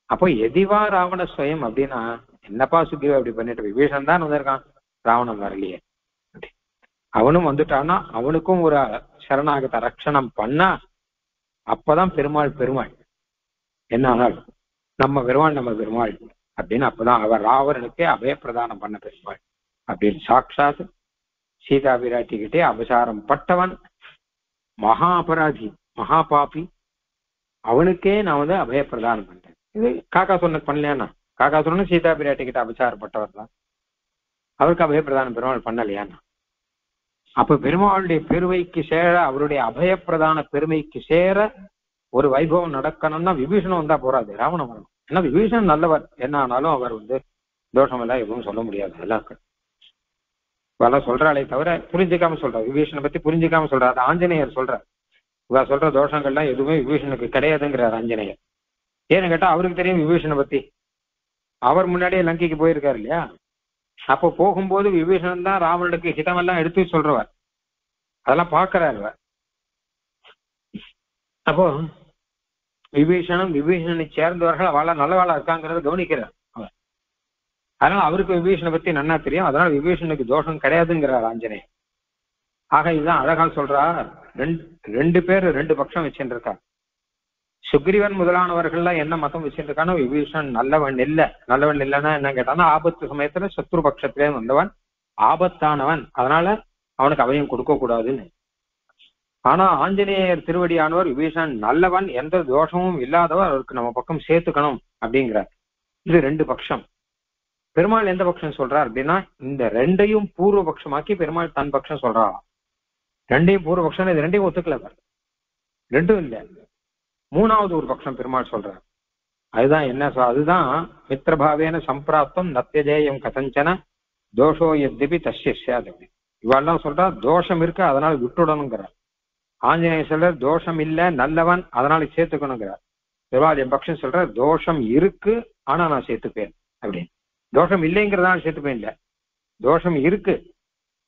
அப்போ எதிவா ராவண ஸ்வயம் அப்படின்னா என்னப்பா சுக்ரீவ அப்படி பண்ணிட்டு, விபீஷன் தான் வந்திருக்கான், ராவணன் வரலையே. அவனும் வந்துட்டான்னா அவனுக்கும் ஒரு சரணாகத ரட்சணம் பண்ணா அப்பதான் பெருமாள் என்ன ஆனாலும் நம்ம பெருமாள் அப்படின்னு அப்பதான் அவர் ராவணனுக்கே அபயப்பிரதானம் பண்ண பெருமாள் அப்படின்னு சாட்சாத் சீதா பிராட்டிக்கிட்டே அபசாரம் பட்டவன், மகா அபராதி, மகா பாபி, அவனுக்கே நான் வந்து அபயப்பிரதானம் பண்றேன். இது காக்கா சொன்ன பண்ணலையானா? காக்கா சொன்ன சீதா பிராட்டி கிட்ட அபசாரப்பட்டவர் தான், அவருக்கு அபயப்பிரதானம் பெருமாள் பண்ணலையானா? அப்ப பெருமாளுடைய பெருமைக்கு சேர, அவருடைய அபயப்பிரதான பெருமைக்கு சேர ஒரு வைபவம் நடக்கணும்னா விபீஷணம் வந்தா போறாது, ராவணன் வரணும். ஏன்னா விபீஷணன் நல்லவர், என்ன ஆனாலும் அவர் வந்து தோஷம் எல்லாம் எதுவும் சொல்ல முடியாது. எல்லாம் சொல்றாளே தவிர புரிஞ்சுக்காம சொல்றாரு. விபீஷனை பத்தி புரிஞ்சுக்காம சொல்றாரு. ஆஞ்சநேயர் சொல்றார் இவ சொல்ற தோஷங்கள்லாம் எதுவுமே விபீஷனுக்கு கிடையாதுங்கிறார் ஆஞ்சநேயர். ஏன்னு கேட்டா அவருக்கு தெரியும் விபீஷனை பத்தி, அவர் முன்னாடியே லங்கைக்கு போயிருக்காரு இல்லையா? அப்போ போகும்போது விபீஷணன் தான் ராவணனுக்கு ஹிதமெல்லாம் எடுத்து சொல்றவர், அதெல்லாம் பார்க்கிறாரு. அப்போ விபீஷணனை சேர்ந்தவர்கள் அவள நல்லவாளா இருக்காங்கிறத கவனிக்கிறார் அவர். அதனால அவருக்கு விபீஷனை பத்தி நன்னா தெரியும். அதனால விபீஷனுக்கு தோஷம் கிடையாதுங்கிறார் ஆஞ்சநேயர். ஆக இதுதான் அழகா சொல்றார். ரெண்டு பேர் ரெண்டு பட்சம் வச்சுருக்கார். சுக்ரீவன் முதலானவர்கள்லாம் என்ன மதம் வச்சுருக்கானோ விபீஷன் நல்லவன் இல்லைன்னா என்ன கேட்டான்னா ஆபத்து சமயத்துல சத்ரு பட்சத்திலே வந்தவன், ஆபத்தானவன், அதனால அவனுக்கு அவையும் கொடுக்க கூடாதுன்னு. ஆனா ஆஞ்சநேயர் திருவடியானவர் விபீஷன் நல்லவன், எந்த தோஷமும் இல்லாதவர், அவருக்கு நம்ம பக்கம் சேர்த்துக்கணும் அப்படிங்கிறார். இது ரெண்டு பட்சம். பெருமாள் எந்த பட்சம் சொல்றார் அப்படின்னா இந்த ரெண்டையும் பூர்வ பட்சமாக்கி பெருமாள் தன் பட்சம் சொல்றாரா. ரெண்டையும் பூர்வ பட்சம், இது ரெண்டையும் ஒத்துக்கல, ரெண்டும் இல்லை, மூணாவது ஒரு பட்சம் பெருமாள் சொல்றார். அதுதான் என்ன? அதுதான் மித்திரபாவேன சம்பிராப்தம் நத்தியஜேயம் கதஞ்சன தோஷோ எத்திபி தஸ்யாது. இவெல்லாம் சொல்றா தோஷம் இருக்கு அதனால விட்டுடணுங்கிறார். ஆஞ்சநேயர் சொல்ற தோஷம் இல்லை நல்லவன் அதனால சேர்த்துக்கணுங்கிறார். பெருமாள் என் பட்சம் சொல்ற தோஷம் இருக்கு ஆனா நான் சேர்த்துப்பேன் அப்படின்னு. தோஷம் இல்லைங்கிறதால சேர்த்துப்பேன் இல்லை, தோஷம் இருக்கு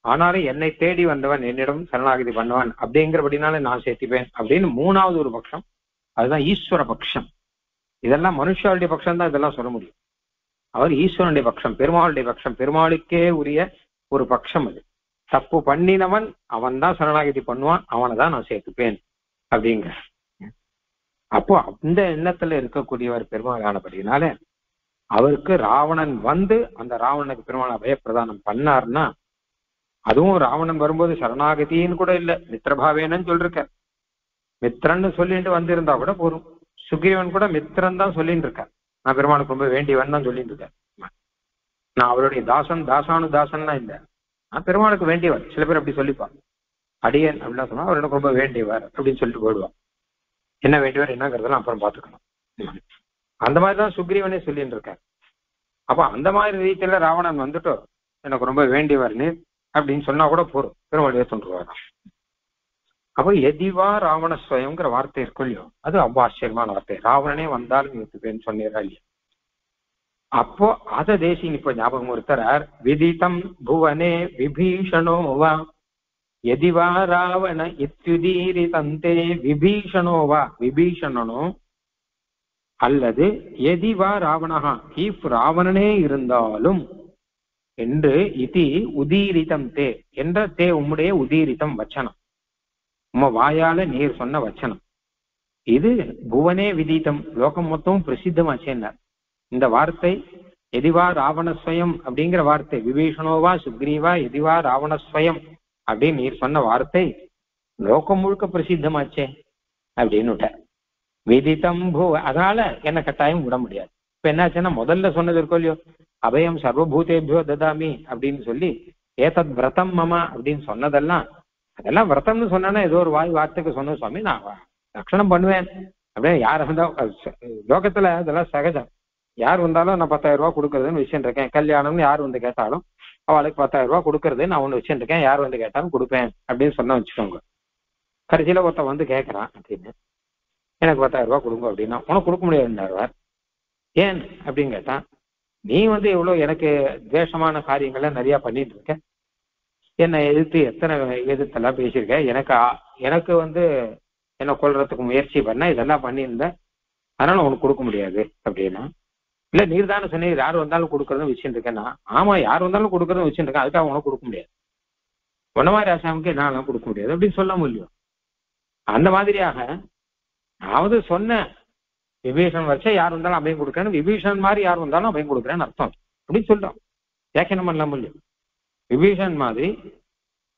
ஆனாலும் என்னை தேடி வந்தவன், என்னிடம் சரணாகதி பண்ணவன் அப்படிங்கிறபடினால நான் சேர்த்துப்பேன் அப்படின்னு மூணாவது ஒரு பட்சம். அதுதான் ஈஸ்வர பட்சம். இதெல்லாம் மனுஷாளுடைய பட்சம் தான் இதெல்லாம் சொல்ல முடியும். அவர் ஈஸ்வரனுடைய பட்சம், பெருமாளுடைய பட்சம், பெருமாளுக்கே உரிய ஒரு பட்சம். அது தப்பு பண்ணினவன் அவன் தான் சரணாகதி பண்ணுவான், அவனை தான் நான் சேர்த்துப்பேன் அப்படிங்கிற. அப்போ அந்த எண்ணத்துல இருக்கக்கூடியவர் பெருமாள் ஆனபடினால அவருக்கு ராவணன் வந்து அந்த ராவணனுக்கு பெருமாள் அபயப்பிரதானம் பண்ணார்னா, அதுவும் ராவணன் வரும்போது சரணாகதின்னு கூட இல்லை, மித்திரபாவேனன்னு சொல்லிருக்க. மித்திரன்னு சொல்லிட்டு வந்திருந்தா கூட போரும். சுக்ரீவன் கூட மித்திரன் தான் சொல்லிட்டு இருக்கார், நான் பெருமாளுக்கு ரொம்ப வேண்டியவன் தான் சொல்லிட்டு இருக்கேன், நான் அவருடைய தாசானுதாசன்னா இல்லை, நான் பெருமாளுக்கு வேண்டியவர். சில பேர் அப்படி சொல்லிப்பான், அடியன் அப்படின்னா சொன்னா அவர் எனக்கு ரொம்ப வேண்டியவர் அப்படின்னு சொல்லிட்டு போயிடுவான். என்ன வேண்டியவர் என்னங்கிறதெல்லாம் அப்புறம் பார்த்துக்கணும். அந்த மாதிரிதான் சுக்ரீவனே சொல்லிட்டு இருக்கார். அப்ப அந்த மாதிரி ரீதியில ராவணன் வந்துட்டோ எனக்கு ரொம்ப வேண்டியவர் நீர் அப்படின்னு சொன்னா கூட போறோம், பெருமாள் ஏற்றுருவார். அப்போ எதிவா ராவண ஸ்வயங்கிற வார்த்தை இருக்கும் இல்லையோ, அது அவ்வளோ ஆச்சரியமான வார்த்தை. ராவணனே வந்தாலும் ஏற்றுப்பேன்னு சொன்னீரா இல்லையா? அப்போ அத தேசிங்க இப்ப ஞாபகம் ஒருத்தரார், விதிதம் புவனே விபீஷணோவா எதிவா ராவண இத்யுதீரி தந்தே விபீஷணோவா விபீஷணனோ அல்லது எதிவா ராவணஹா இஃப் ராவணனே இருந்தாலும் என்று இதி உதீரிதம் தே என்ற தே உம்முடைய உதீரிதம் வச்சனம் உம்ம வாயால நீர் சொன்ன வச்சனம் இது புவனே விதித்தம் லோகம் மொத்தமும் பிரசித்தமாச்சேன்னார். இந்த வார்த்தை எதிவா ராவணஸ்வயம் அப்படிங்கிற வார்த்தை விபீஷணோவா சுக்ரீவா எதிவா ராவணஸ்வயம் அப்படின்னு நீர் சொன்ன வார்த்தை லோகம் முழுக்க பிரசித்தமாச்சே அப்படின்னு விதித்தம் அதனால என்ன கட்டாயம் விட முடியாது. இப்ப என்னாச்சுன்னா முதல்ல சொன்னது இருக்கோ இல்லையோ அபயம் சர்வபூதேபியோ ததாமி அப்படின்னு சொல்லி ஏதத் விரதம் மமா அப்படின்னு சொன்னதெல்லாம் அதெல்லாம் விரதம்னு சொன்னா ஏதோ ஒரு வார்த்தைக்கு சொன்ன சுவாமி நான் ரட்சணம் பண்ணுவேன் அப்படியே யார் வந்தா லோகத்துல அதெல்லாம் சகஜம். யார் வந்தாலும் நான் 10,000 ரூபாய் கொடுக்கறதுன்னு விஷயம் இருக்கேன். கல்யாணம்னு யார் வந்து கேட்டாலும் அவளுக்கு 10,000 ரூபாய் கொடுக்கறது நான் ஒண்ணு வச்சுட்டு இருக்கேன். யார் வந்து கேட்டாலும் கொடுப்பேன் அப்படின்னு சொன்ன வச்சுக்கோங்க. கடைசியில ஒருத்த வந்து கேட்கறான் அப்படின்னு எனக்கு 10,000 ரூபாய் கொடுங்க அப்படின்னா உனக்கு கொடுக்க முடியாது. ஏன் அப்படின்னு கேட்டான், நீ வந்து எவ்வளவு எனக்கு துவேஷமான காரியங்களை நிறைய பண்ணிட்டு இருக்க, என்னை எதிர்த்து எத்தனை எதிர்த்தெல்லாம் பேசியிருக்க, எனக்கு வந்து என்ன கொள்றதுக்கு முயற்சி பண்ண இதெல்லாம் பண்ணியிருந்தேன், அதனால உனக்கு கொடுக்க முடியாது அப்படின்னா. இல்ல நீர் தானே சொன்னீர் யார் வந்தாலும் கொடுக்கறதும் வச்சுட்டு இருக்கேன்னா, ஆமா யார் வந்தாலும் கொடுக்கறதும் வச்சுட்டு இருக்கேன், அதுக்காக உனக்கு கொடுக்க முடியாது, உன்ன மாதிரி ஆசாமுக்கு என்னால கொடுக்க முடியாது அப்படின்னு சொல்ல முடியும். அந்த மாதிரியாக அதாவது சொன்ன விபீஷன் வச்சா யார் வந்தாலும் அபயம் கொடுக்குறேன்னு, விபீஷன் மாதிரி யார் வந்தாலும் அபயம் கொடுக்குறேன்னு அர்த்தம் அப்படின்னு சொல்றோம். வியாக்கியானம் பண்ண முடியும். விபீஷன் மாதிரி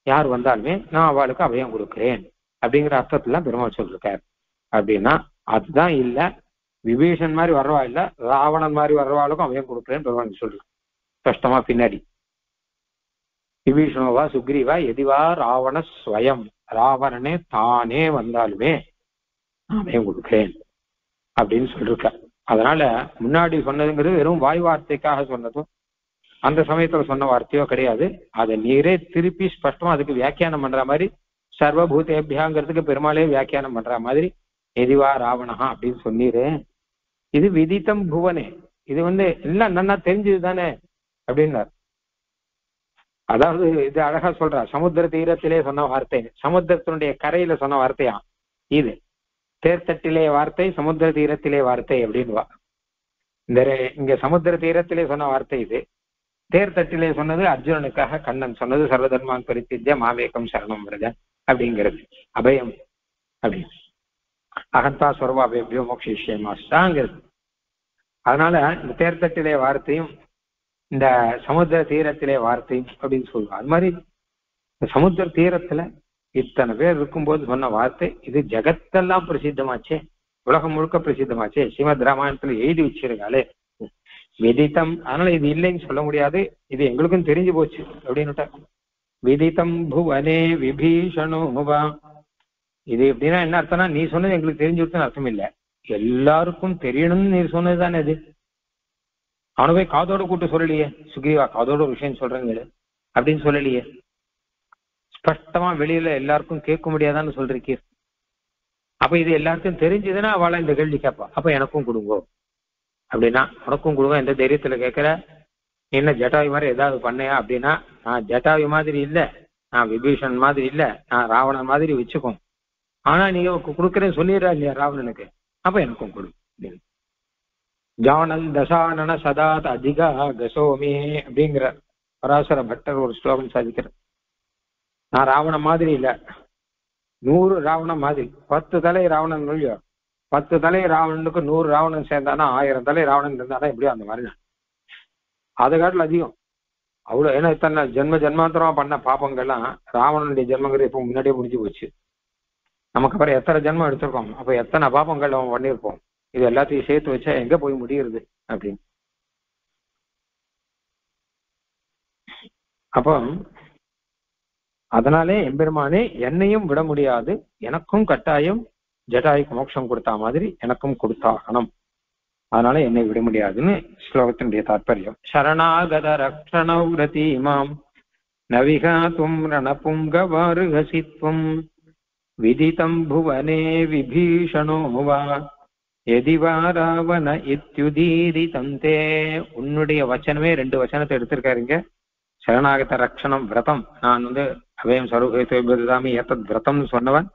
யார் வந்தாலுமே நான் அவளுக்கு அபயம் கொடுக்குறேன் அப்படிங்கிற அர்த்தத்துல பெருமாள் சொல்லிருக்காரு அப்படின்னா அதுதான் இல்ல. விபீஷன் மாதிரி வர்றவா இல்ல, ராவணன் மாதிரி வர்றவாளுக்கும் அபயம் கொடுக்குறேன்னு பெருமாள் சொல்றேன் ஸ்பஷ்டமா பின்னாடி. விபீஷணோவா சுக்ரீவா எதிவா ராவண ஸ்வயம் ராவணனே தானே வந்தாலுமே அபயம் கொடுக்குறேன் அப்படின்னு சொல்லிருக்க. அதனால முன்னாடி சொன்னதுங்கிறது வெறும் வாய் வார்த்தைக்காக சொன்னதும் அந்த சமயத்துல சொன்ன வார்த்தையோ கிடையாது. அதை நீரே திருப்பி ஸ்பஷ்டமா அதுக்கு வியாக்கியானம் பண்ற மாதிரி சர்வபூதேபியாங்கிறதுக்கு பெருமாளே வியாக்கியானம் பண்ற மாதிரி எதிவா ராவணஹா அப்படின்னு சொன்னீரு. இது விதித்தம் புவனே, இது வந்து எல்லாம் நன்னா தெரிஞ்சது தானே அப்படின்னார். அதாவது இது அழகா சொல்ற சமுத்திர தீரத்திலே சொன்ன வார்த்தை, சமுத்திரத்தினுடைய கரையில சொன்ன வார்த்தையா இது. தேர்தட்டிலே வார்த்தை சமுத்திர தீரத்திலே வார்த்தை அப்படின்வா. இந்த இங்க சமுத்திர தீரத்திலே சொன்ன வார்த்தை இது. தேர்தட்டிலே சொன்னது அர்ஜுனனுக்காக கண்ணன் சொன்னது சர்வதர்மான் பரித்தித்ய மாவேகம் சரணம் விரஜ அப்படிங்கிறது அபயம் அப்படின்னு அகந்தா சொர்வா அபயபியோ மோக்ஷிஷ்யமாங்கிறது. அதனால இந்த தேர்தட்டிலே வார்த்தையும் இந்த சமுத்திர தீரத்திலே வார்த்தையும் அப்படின்னு சொல்லுவாங்க. அது மாதிரி இந்த சமுத்திர தீரத்துல இத்தனை பேர் இருக்கும்போது சொன்ன வார்த்தை இது ஜெகத்தெல்லாம் பிரசித்தமாச்சே, உலகம் முழுக்க பிரசித்தமாச்சே, ஸ்ரீமத் ராமாயணத்துல எழுதி வச்சிருக்காளே விதித்தம். அதனால இது இல்லைன்னு சொல்ல முடியாது, இது எங்களுக்கும் தெரிஞ்சு போச்சு அப்படின்னுட்ட. விதித்தம் புவனே விபீஷணோவா, இது எப்படின்னா என்ன அர்த்தம்னா நீ சொன்னது எங்களுக்கு தெரிஞ்சுடுத்துன்னு அர்த்தம் இல்லை, எல்லாருக்கும் தெரியணும்னு நீ சொன்னதுதானே. அது அவனை போய் காதோட கூட்டு சொல்லலையே, சுக்ரீவா காதோட ஒரு விஷயம் சொல்றேங்க அப்படின்னு சொல்லலையே, ஸ்பஷ்டமா வெளியில எல்லாருக்கும் கேட்க முடியாதான்னு சொல்றீங்க. அப்ப இது எல்லாருக்கும் தெரிஞ்சதுன்னா அவளை இந்த கேள்வி கேட்பா, அப்ப எனக்கும் கொடுங்கோ அப்படின்னா உனக்கும் கொடுங்க எந்த தைரியத்துல கேட்கிற, என்ன ஜட்டாயு மாதிரி ஏதாவது பண்ணையா அப்படின்னா நான் ஜட்டாயு மாதிரி இல்லை, நான் விபீஷன் மாதிரி இல்லை, நான் ராவணன் மாதிரி வச்சுக்கோம், ஆனா நீங்க கொடுக்குறேன்னு சொல்லிடுறா இல்லையா ராவணனுக்கு, அப்ப எனக்கும் கொடு அப்படின்னு. ஜானன் தசானன சதாத் அதிகா கசோமே அப்படிங்கிற பராசர பட்டர் ஒரு ஸ்லோகம் சாதிக்கிற. நான் ராவணன் மாதிரி இல்ல, 100 ராவணன் மாதிரி. 10 தலை ராவணன் இல்லையோ, 10 தலை ராவணனுக்கு 100 ராவணன் சேர்ந்தானா 1000 தலை ராவணன் இருந்தானா எப்படியோ அந்த மாதிரி தான். அதை காட்டில் அதிகம் அவ்வளோ. ஏன்னா இத்தனை ஜென்மாந்தரமா பண்ண பாப்பங்கள்லாம் ராவணனுடைய ஜென்மங்கிறது இப்போ முன்னாடியே முடிஞ்சு போச்சு. நமக்கு அப்புறம் எத்தனை ஜென்மம் எடுத்திருக்கோம், அப்போ எத்தனை பாப்பங்கள் அவன் பண்ணியிருப்போம், இது எல்லாத்தையும் சேர்த்து வச்சா எங்க போய் முடியுறது அப்படின்னு. அப்போ அதனாலே எம்பெருமானே என்னையும் விட முடியாது, எனக்கும் கட்டாயம் ஜட்டாயுக்கு மோட்சம் கொடுத்தா மாதிரி எனக்கும் கொடுத்தாகணும், அதனால என்னை விட முடியாதுன்னு ஸ்லோகத்தினுடைய தாற்பயம். சரணாகத ரக்ஷணௌரதீமாம் நவிகாதும் ரணபுங்கவாருகசித்வம் விதிதம் புவனே விபீஷணோவா எதிவா ராவண இத்யுதீரிதம் தே. உன்னுடைய வச்சனமே 2 வச்சனத்தை எடுத்திருக்காருங்க. சரணாகத ரக்ஷணம் விரதம், நான் அபயம் சர்வஹேதாமி ஏத்தத் விரதம்னு சொன்னவன்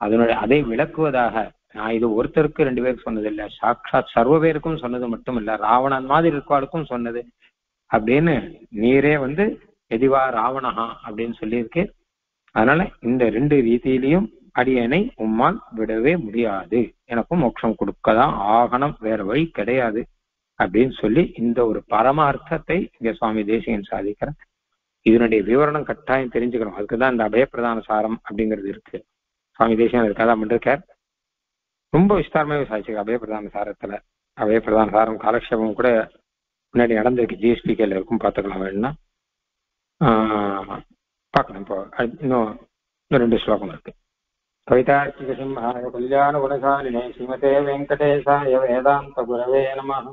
அதனுடைய அதை விளக்குவதாக, நான் இது ஒருத்தருக்கு 2 பேருக்கு சொன்னது இல்லை, சாட்சாத் சர்வ பேருக்கும் சொன்னது மட்டும் இல்ல, ராவணன் மாதிரி இருக்காளுக்கும் சொன்னது அப்படின்னு நீரே எதிவா ராவணஹா அப்படின்னு சொல்லியிருக்கு. அதனால இந்த 2 ரீதியிலையும் அடியனை உம்மால் விடவே முடியாது, எனக்கும் மோட்சம் கொடுக்கதான் ஆகணும், வேற வழி கிடையாது அப்படின்னு சொல்லி இந்த ஒரு பரமார்த்தத்தை இங்க சுவாமி தேசிகன் சாதிக்கிற. இதனுடைய விவரணம் கட்டாயம் தெரிஞ்சுக்கணும், அதுக்குதான் இந்த அபயப்பிரதான சாரம் அப்படிங்கிறது இருக்கு. சுவாமி தேசிகன் அதுக்காக தான் பண்ணிருக்கார். ரொம்ப விஸ்தாரமாவே சாதிச்சிருக்க அபயப்பிரதான சாரத்துல. அபயப்பிரதான சாரம் காலக்ஷேபம் கூட முன்னாடி நடந்திருக்கு, ஜிஎஸ்பிகேல இருக்கும், பார்த்துக்கலாம் வேணும்னா பார்க்கலாம். இப்போ இன்னும் 2 ஸ்லோகம் இருக்கு. கவிதார்க்கிக சிம்ஹாய கல்யாண குணசாலினே ஸ்ரீமதே வெங்கடேசாய வேதாந்த குரவே நமः.